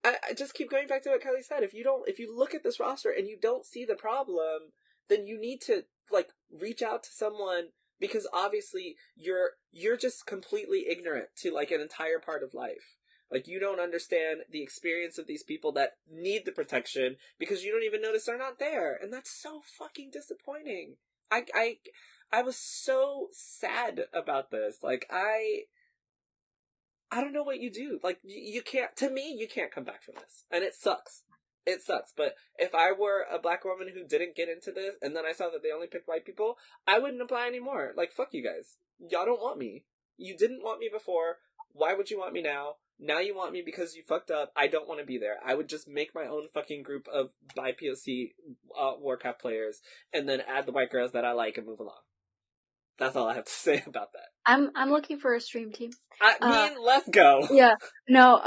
I just keep going back to what Kellie said. If you look at this roster and you don't see the problem, then you need to, like, reach out to someone, because obviously you're just completely ignorant to, like, an entire part of life. Like, you don't understand the experience of these people that need the protection, because you don't even notice they're not there. And that's so fucking disappointing. I was so sad about this. Like, I don't know what you do. Like, you can't come back from this. And it sucks. It sucks. But if I were a black woman who didn't get into this, and then I saw that they only picked white people, I wouldn't apply anymore. Like, fuck you guys. Y'all don't want me. You didn't want me before. Why would you want me now? Now you want me because you fucked up. I don't want to be there. I would just make my own fucking group of BIPOC Warcraft players, and then add the white girls that I like and move along. That's all I have to say about that. I'm looking for a stream team. Let's go. Yeah. No,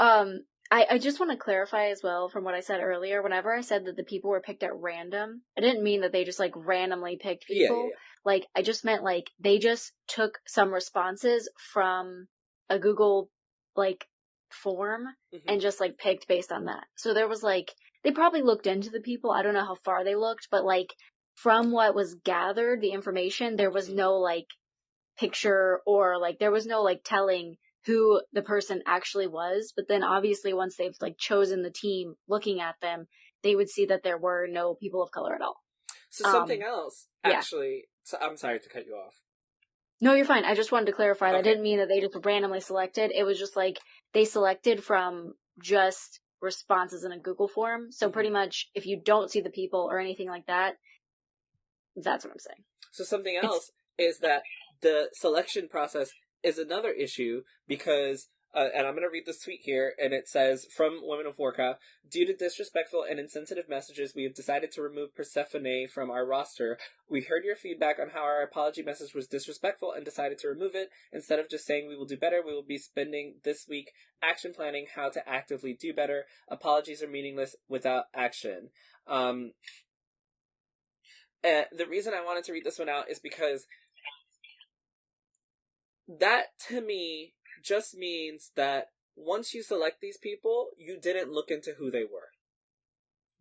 I just want to clarify as well from what I said earlier. Whenever I said that the people were picked at random, I didn't mean that they just like randomly picked people. Yeah. Like, I just meant like they just took some responses from a Google like form and just like picked based on that. So there was like, they probably looked into the people. I don't know how far they looked, but like from what was gathered, the information, there was no like picture or like there was no like telling who the person actually was. But then obviously once they've like chosen the team, looking at them, they would see that there were no people of color at all. So something else, actually, so I'm sorry to cut you off. No, you're fine. I just wanted to clarify. Okay. I didn't mean that they just randomly selected. It was just like they selected from just responses in a Google form. So pretty much if you don't see the people or anything like that, that's what I'm saying. So something else is that the selection process is another issue because, and I'm going to read this tweet here, and it says, from Women of Warcraft, due to disrespectful and insensitive messages, we have decided to remove Persephone from our roster. We heard your feedback on how our apology message was disrespectful and decided to remove it. Instead of just saying we will do better, we will be spending this week action planning how to actively do better. Apologies are meaningless without action. The reason I wanted to read this one out is because that, to me, just means that once you select these people, you didn't look into who they were.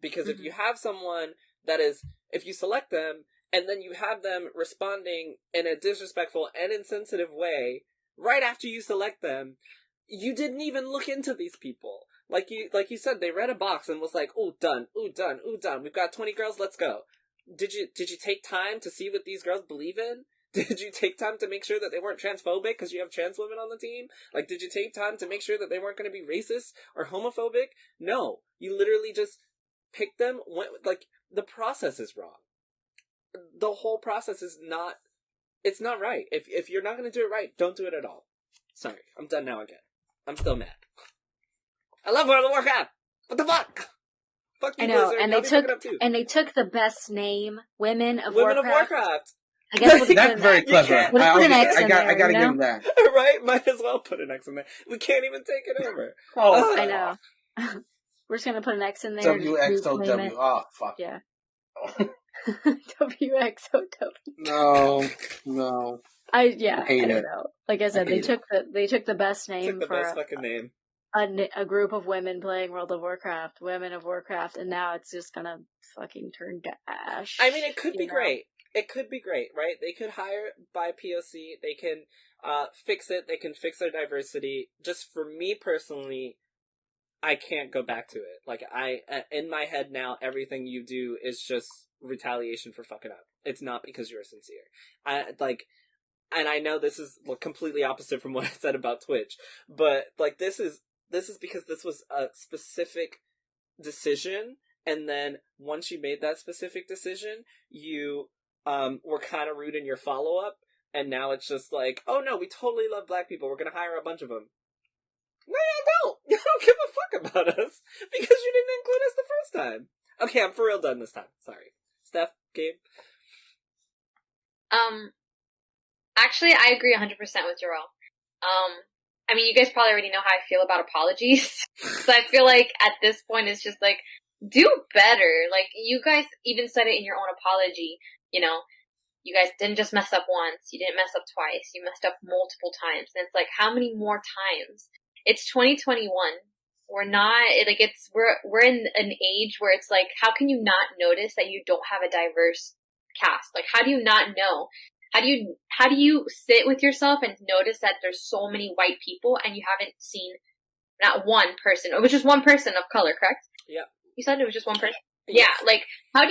Because if you have someone that is, if you select them, and then you have them responding in a disrespectful and insensitive way, right after you select them, you didn't even look into these people. Like you said, they read a box and was like, ooh, done, ooh, done, ooh, done. We've got 20 girls, let's go. Did you take time to see what these girls believe in? Did you take time to make sure that they weren't transphobic because you have trans women on the team? Like, did you take time to make sure that they weren't going to be racist or homophobic? No. You literally just picked them. The process is wrong. The whole process is not, it's not right. If you're not going to do it right, don't do it at all. Sorry, I'm done now again. I'm still mad. I love World of Warcraft! What the fuck? Fuck you, I know, Blizzard. and they took the best name, Women of Women Warcraft. of Warcraft. I guess we'll That's very clever. I gotta give him that. Right? Might as well put an X in there. We can't even take it over. Oh, I know. We're just gonna put an X in there. WXOW. Oh, fuck. Yeah. WXOW. No. I don't know. Like I said, they took the best name the for best fucking name. A group of women playing World of Warcraft, Women of Warcraft, and now it's just gonna fucking turn to ash. I mean, it could be great. It could be great, right? They could hire by POC. They can fix it. They can fix their diversity. Just for me personally, I can't go back to it. Like, in my head now, everything you do is just retaliation for fucking up. It's not because you're sincere. And I know this is completely opposite from what I said about Twitch, but like this is because this was a specific decision, and then once you made that specific decision, you were kind of rude in your follow up, and now it's just like, oh no, we totally love black people. We're gonna hire a bunch of them. No, you don't. You don't give a fuck about us because you didn't include us the first time. Okay, I'm for real done this time. Sorry, Steph, Gabe. Actually, I agree 100% with Jerel. I mean, you guys probably already know how I feel about apologies. So I feel like at this point it's just like, do better. Like, you guys even said it in your own apology, you know, you guys didn't just mess up once, you didn't mess up twice, you messed up multiple times. And it's like, how many more times? It's 2021. We're not, like, we're in an age where it's like, how can you not notice that you don't have a diverse cast? Like, how do you not know? How do you sit with yourself and notice that there's so many white people and you haven't seen not one person? It was just one person of color, correct? Yeah. You said it was just one person? Yes. Yeah, like, how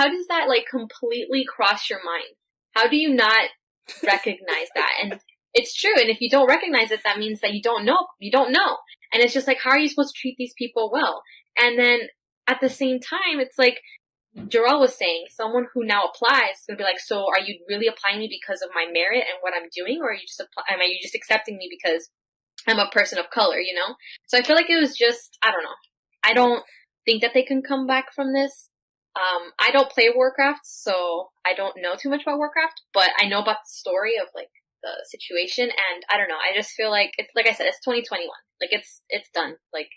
does that, like, completely cross your mind? How do you not recognize that? And it's true, and if you don't recognize it, that means that you don't know. And it's just like, how are you supposed to treat these people well? And then, at the same time, it's like, Jerel was saying, someone who now applies is going to be like, so are you really applying me because of my merit and what I'm doing, or are you just accepting me because I'm a person of color, you know? So I feel like it was just, I don't know. I don't think that they can come back from this. I don't play Warcraft, so I don't know too much about Warcraft, but I know about the story of like the situation, and I don't know. I just feel like it's like I said, it's 2021. Like it's done. Like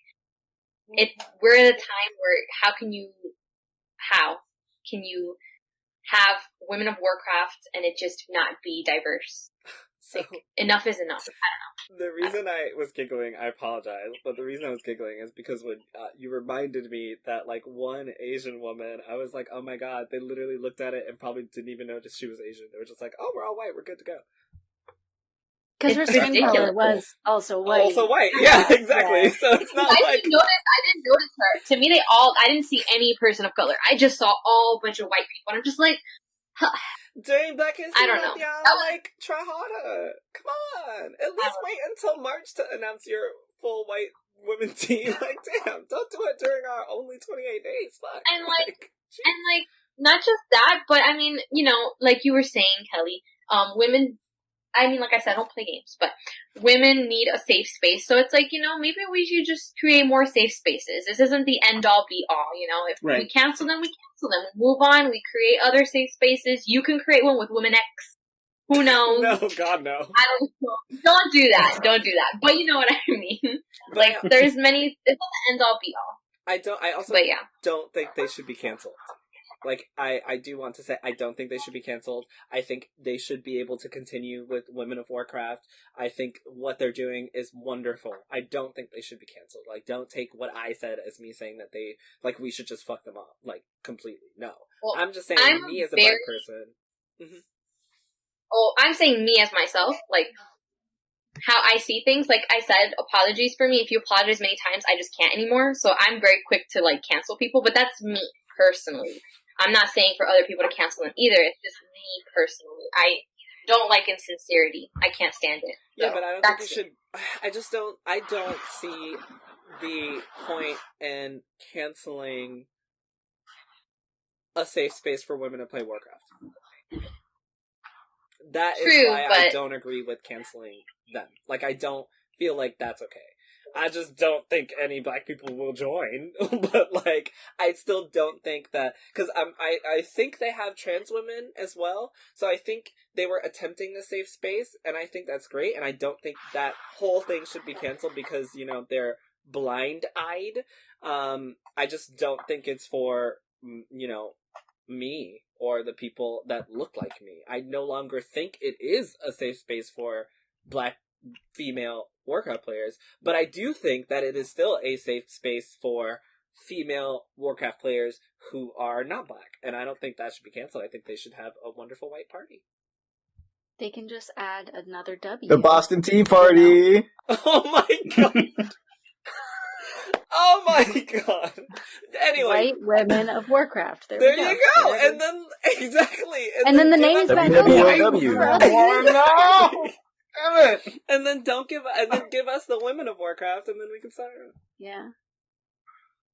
we're at a time where how can you have women of Warcraft and it just not be diverse? So, like, enough is enough. I don't know. The reason I was giggling, I apologize, but the reason I was giggling is because when you reminded me that, like, one Asian woman, I was like, oh my god, they literally looked at it and probably didn't even notice she was Asian. They were just like, oh, we're all white, we're good to go. Because her skin color was also white. Also white, yeah, exactly. Yeah. So it's not I didn't notice her. To me, I didn't see any person of color. I just saw all bunch of white people, and I'm just like, huh. During Black History I don't know. Y'all, like, try harder. Come on. At least wait until March to announce your full white women team. Like, damn, don't do it during our only 28 days. Fuck. And not just that, but I mean, you know, like you were saying, Kelly, women, I mean, like I said, I don't play games, but women need a safe space. So it's like, you know, maybe we should just create more safe spaces. This isn't the end all be all, you know. If we cancel them, we cancel them. We move on, we create other safe spaces. You can create one with Women X. Who knows? No, God, no. I don't know. Don't do that. Don't do that. But you know what I mean. Like, there's many, it's not the end all be all. I also don't think they should be canceled. Like, I do want to say, I don't think they should be canceled. I think they should be able to continue with Women of Warcraft. I think what they're doing is wonderful. I don't think they should be canceled. Like, don't take what I said as me saying that they, like, we should just fuck them up. Like, completely. No. Well, I'm just saying, me as a black person. Mm-hmm. Oh, I'm saying me as myself. Like, how I see things. Like I said, apologies for me. If you apologize many times, I just can't anymore. So I'm very quick to, like, cancel people. But that's me, personally. I'm not saying for other people to cancel them either. It's just me personally. I don't like insincerity. I can't stand it. Yeah, so but I don't think you should. I don't see the point in canceling a safe space for women to play Warcraft. That is why I don't agree with canceling them. Like, I don't feel like that's okay. I just don't think any black people will join, but, like, I still don't think that, because I think they have trans women as well, so I think they were attempting a safe space, and I think that's great, and I don't think that whole thing should be canceled because, you know, they're blind-eyed. I just don't think it's for, you know, me or the people that look like me. I no longer think it is a safe space for black female Warcraft players, but I do think that it is still a safe space for female Warcraft players who are not black, and I don't think that should be canceled. I think they should have a wonderful white party. They can just add another W. The Boston Tea Party! Oh my god! Oh my god! Anyway. White women of Warcraft. There you go! And then, exactly! And then the name's back WWW. Damn it! And then give us the Women of Warcraft, and then we can start. Yeah.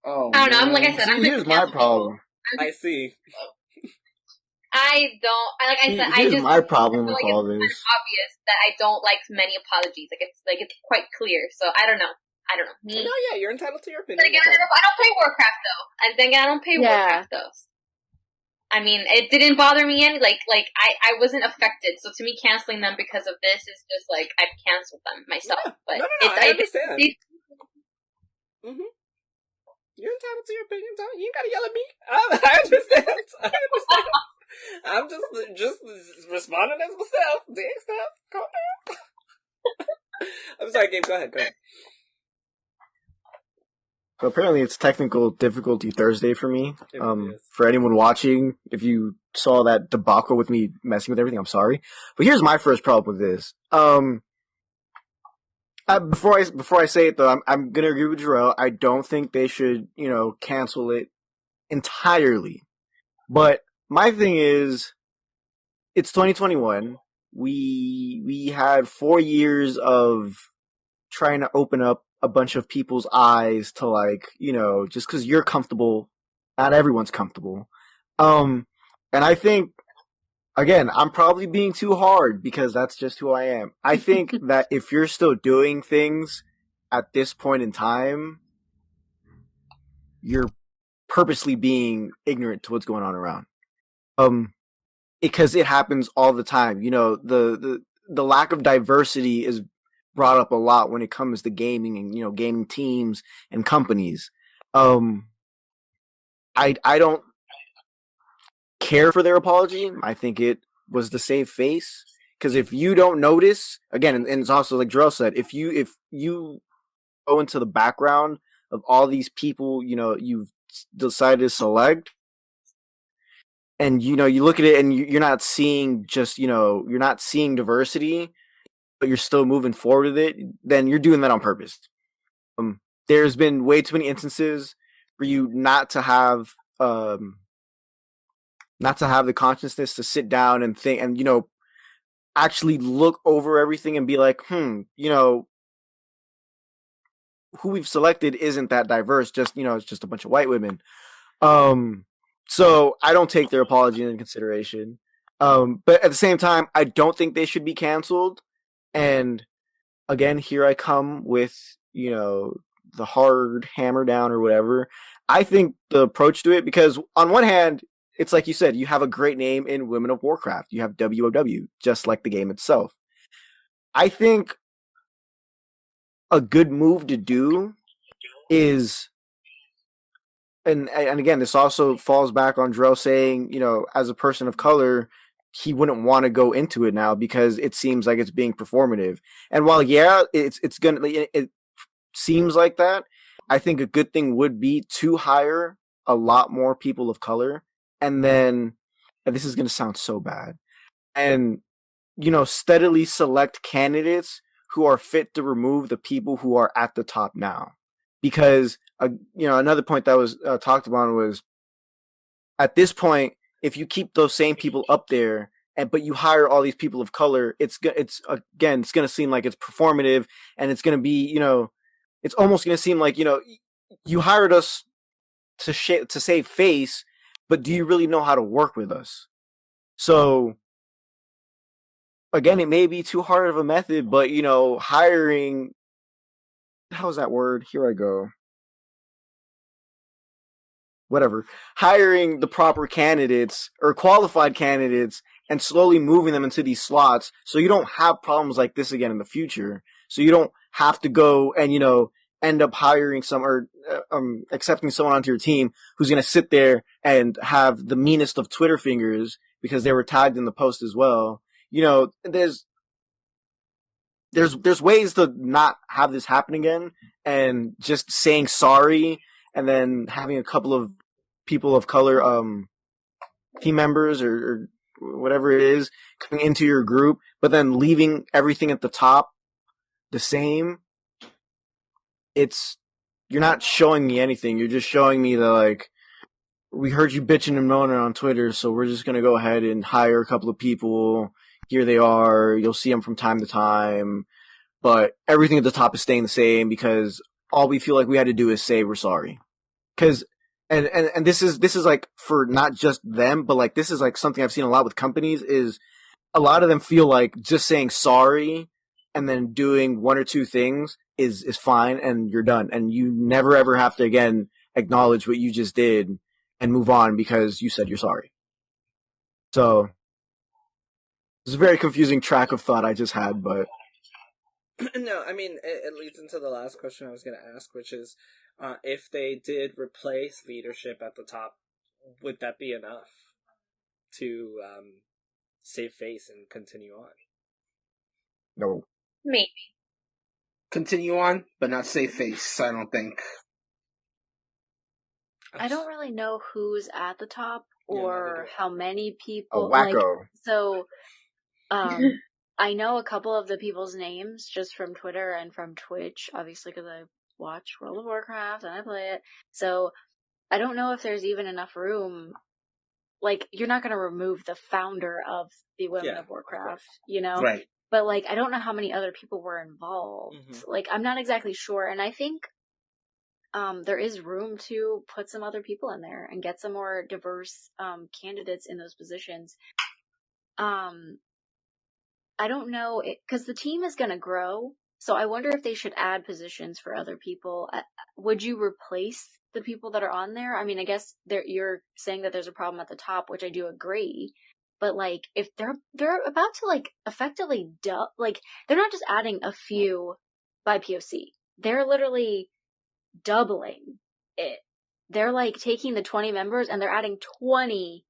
Oh, I don't know. Like I said, here's my problem. I see. I don't. Like I said, here's my problem with all this. It's obvious that I don't like many apologies. Like it's quite clear. So I don't know. Me? No, yeah, you're entitled to your opinion. But again, I don't play Warcraft though. And then I don't play Warcraft though. I mean, it didn't bother me any. Like I wasn't affected. So to me, canceling them because of this is just like I've canceled them myself. Yeah. But no, I understand. You're entitled to your opinion. You ain't gotta yell at me. I understand. I'm just responding as myself. Dang stuff. Calm down. I'm sorry, Gabe. Go ahead. So apparently it's technical difficulty Thursday for me. For anyone watching, if you saw that debacle with me messing with everything, I'm sorry. But here's my first problem with this. Before I say it though, I'm gonna agree with Jerel. I don't think they should, you know, cancel it entirely. But my thing is, it's 2021. We had 4 years of trying to open up a bunch of people's eyes to, like, you know, just because you're comfortable, not everyone's comfortable. And I think, again, I'm probably being too hard because that's just who I am. I think that if you're still doing things at this point in time, you're purposely being ignorant to what's going on around. Because it happens all the time. You know, the lack of diversity is brought up a lot when it comes to gaming and, you know, gaming teams and companies. I don't care for their apology. I think it was to save face. Because if you don't notice, again, and it's also like Jerel said, if you go into the background of all these people, you know, you've decided to select, and you know, you look at it and you're not seeing just, you know, you're not seeing diversity, but you're still moving forward with it, then you're doing that on purpose. There's been way too many instances for you not to have the consciousness to sit down and think and, you know, actually look over everything and be like, you know, who we've selected isn't that diverse. Just, you know, it's just a bunch of white women. So I don't take their apology into consideration. But at the same time, I don't think they should be canceled. And again, here I come with, you know, the hard hammer down or whatever. I think the approach to it, because on one hand, it's like you said, you have a great name in Women of Warcraft. You have WOW, just like the game itself. I think a good move to do is, and again, this also falls back on Jerel saying, you know, as a person of color, he wouldn't want to go into it now because it seems like it's being performative. And while it seems like that, I think a good thing would be to hire a lot more people of color, and then, and this is going to sound so bad, and, you know, steadily select candidates who are fit to remove the people who are at the top now. Because, you know, another point that was talked about was, at this point, if you keep those same people up there, but you hire all these people of color, it's going to seem like it's performative, and it's going to be, you know, it's almost going to seem like, you know, you hired us to save face, but do you really know how to work with us? So, again, it may be too hard of a method, but, you know, hiring, how's that word? Here I go. Whatever. Hiring the proper candidates or qualified candidates and slowly moving them into these slots so you don't have problems like this again in the future. So you don't have to go and, you know, end up hiring accepting someone onto your team who's going to sit there and have the meanest of Twitter fingers because they were tagged in the post as well. You know, there's ways to not have this happen again, and just saying sorry and then having a couple of people of color team members or whatever it is coming into your group, but then leaving everything at the top the same. You're not showing me anything. You're just showing me that, like, we heard you bitching and moaning on Twitter, so we're just gonna go ahead and hire a couple of people. Here they are. You'll see them from time to time, but everything at the top is staying the same because all we feel like we had to do is say we're sorry. Because and this is like for not just them, but like this is like something I've seen a lot with companies, is a lot of them feel like just saying sorry and then doing one or two things is fine and you're done, and you never ever have to again acknowledge what you just did and move on because you said you're sorry. So it's a very confusing track of thought I just had, but no, I mean, it leads into the last question I was going to ask, which is, if they did replace leadership at the top, would that be enough to save face and continue on? no. Maybe. Continue on, but not save face, I don't think. I don't really know who's at the top or how many people. Oh, wacko. Like, so, I know a couple of the people's names just from Twitter and from Twitch, obviously, because I watch World of Warcraft and I play it. So I don't know if there's even enough room. Like, you're not going to remove the founder of the Women of Warcraft, you know? Right. But, like, I don't know how many other people were involved. Mm-hmm. Like, I'm not exactly sure. And I think there is room to put some other people in there and get some more diverse candidates in those positions. I don't know, because the team is going to grow. So I wonder if they should add positions for other people, would you replace the people that are on there? I mean, I guess you're saying that there's a problem at the top, which I do agree. But like, if they're about to like effectively like, they're not just adding a few by POC. They're literally doubling it. They're like taking the 20 members and they're adding 20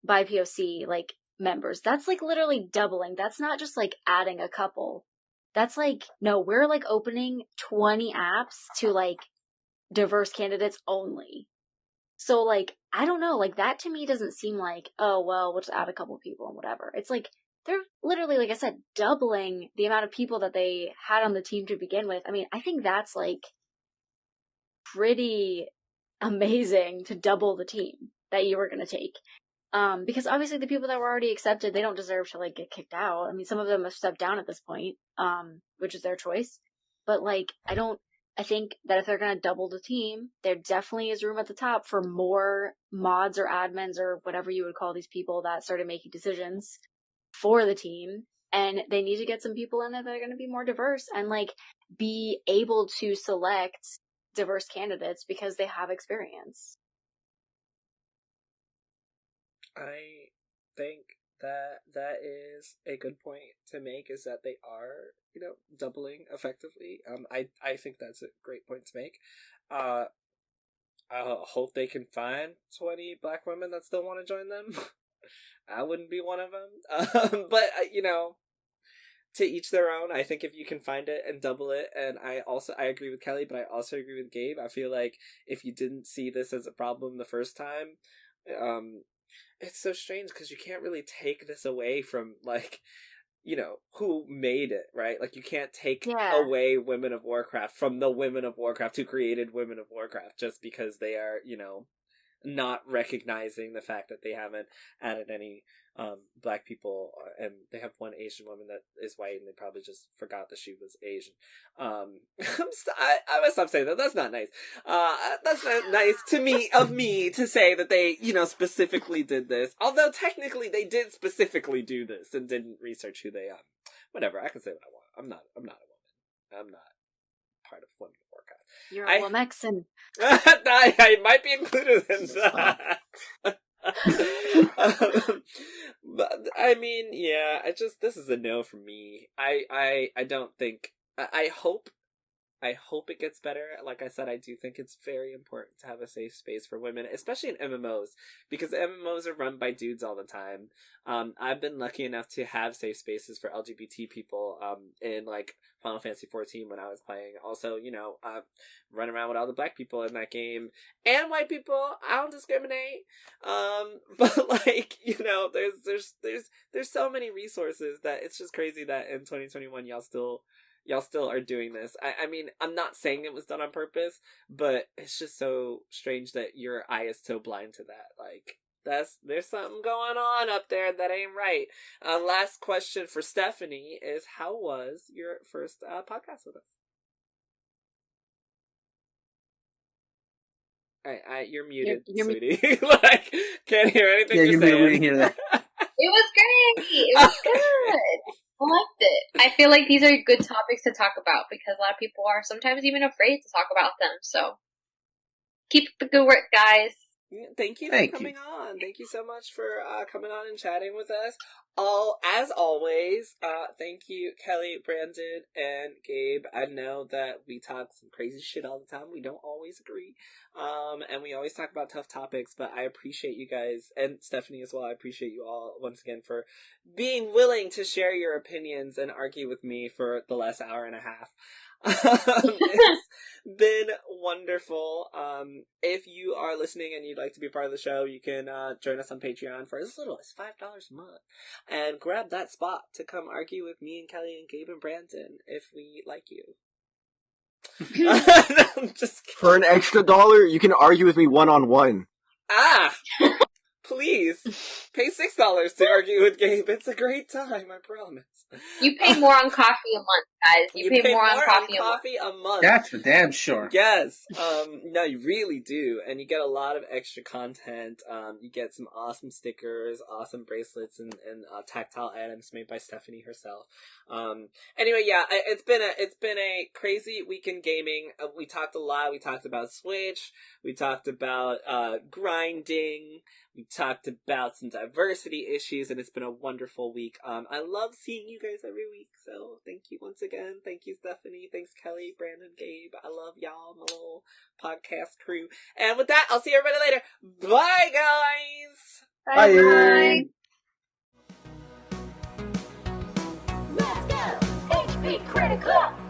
by POC like members. That's like literally doubling. That's not just like adding a couple. That's like, no, we're like opening 20 apps to like diverse candidates only. So like, I don't know, like that to me doesn't seem like, oh, well, we'll just add a couple people and whatever. It's like, they're literally, like I said, doubling the amount of people that they had on the team to begin with. I mean, I think that's like pretty amazing to double the team that you were going to take. Because obviously the people that were already accepted, they don't deserve to like get kicked out. I mean, some of them have stepped down at this point, which is their choice. But like, I think that if they're going to double the team, there definitely is room at the top for more mods or admins or whatever you would call these people that started making decisions for the team. And they need to get some people in there that are going to be more diverse and like be able to select diverse candidates because they have experience. I think that is a good point to make, is that they are, doubling effectively. I think that's a great point to make. I hope they can find 20 black women that still want to join them. I wouldn't be one of them. But, to each their own. I think if you can find it and double it, and I agree with Kelly, but I also agree with Gabe. I feel like if you didn't see this as a problem the first time, it's so strange because you can't really take this away from, like, who made it, right? Like, you can't take away Women of Warcraft from the Women of Warcraft who created Women of Warcraft just because they are, not recognizing the fact that they haven't added any black people, and they have one Asian woman that is white, and they probably just forgot that she was Asian. I must stop saying that. That's not nice. That's not nice of me to say that they, specifically did this. Although technically they did specifically do this and didn't research who they are. Whatever, I can say what I want. I'm not a woman. I'm not part of Women of Warcraft. You're a Womexan. I might be included in that. But I mean, yeah, this is a no for me. I don't think, I hope it gets better. Like I said, I do think it's very important to have a safe space for women, especially in MMOs, because MMOs are run by dudes all the time. I've been lucky enough to have safe spaces for LGBT people in like Final Fantasy 14 when I was playing. Also, run around with all the black people in that game and white people. I don't discriminate. But like, there's so many resources that it's just crazy that in 2021 y'all still are doing this. I mean, I'm not saying it was done on purpose, but it's just so strange that your eye is so blind to that. Like, there's something going on up there that ain't right. Last question for Stephanie is, how was your first podcast with us? Alright, you're muted, sweetie. Like, can't hear anything you're saying. We hear that. It was great. It was good. I liked it. I feel like these are good topics to talk about because a lot of people are sometimes even afraid to talk about them. So keep the good work, guys. Thank you for coming on. Thank you so much for coming on and chatting with us. As always, thank you, Kelly, Brandon, and Gabe. I know that we talk some crazy shit all the time. We don't always agree. And we always talk about tough topics, but I appreciate you guys, and Stephanie as well. I appreciate you all once again for being willing to share your opinions and argue with me for the last hour and a half. It's been wonderful. If you are listening and you'd like to be a part of the show, you can join us on Patreon for as little as $5 a month and grab that spot to come argue with me and Kelly and Gabe and Brandon if we like you. I'm just kidding. For an extra $1, you can argue with me one-on-one. Please. please pay $6 to argue with Gabe. It's a great time, I promise. You pay more on coffee a month, guys. You pay more on coffee a month. That's for damn sure. Yes. No, you really do. And you get a lot of extra content. You get some awesome stickers, awesome bracelets, and tactile items made by Stephanie herself. Anyway, yeah, it's been a crazy week in gaming. We talked a lot. We talked about Switch. We talked about grinding. We talked about some diversity issues, and it's been a wonderful week. I love seeing you guys every week, so thank you once again. Thank you, Stephanie. Thanks, Kellie, Brandon, Gabe. I love y'all, my little podcast crew. And with that, I'll see everybody later. Bye, guys! Bye. Let's go! HP Critical!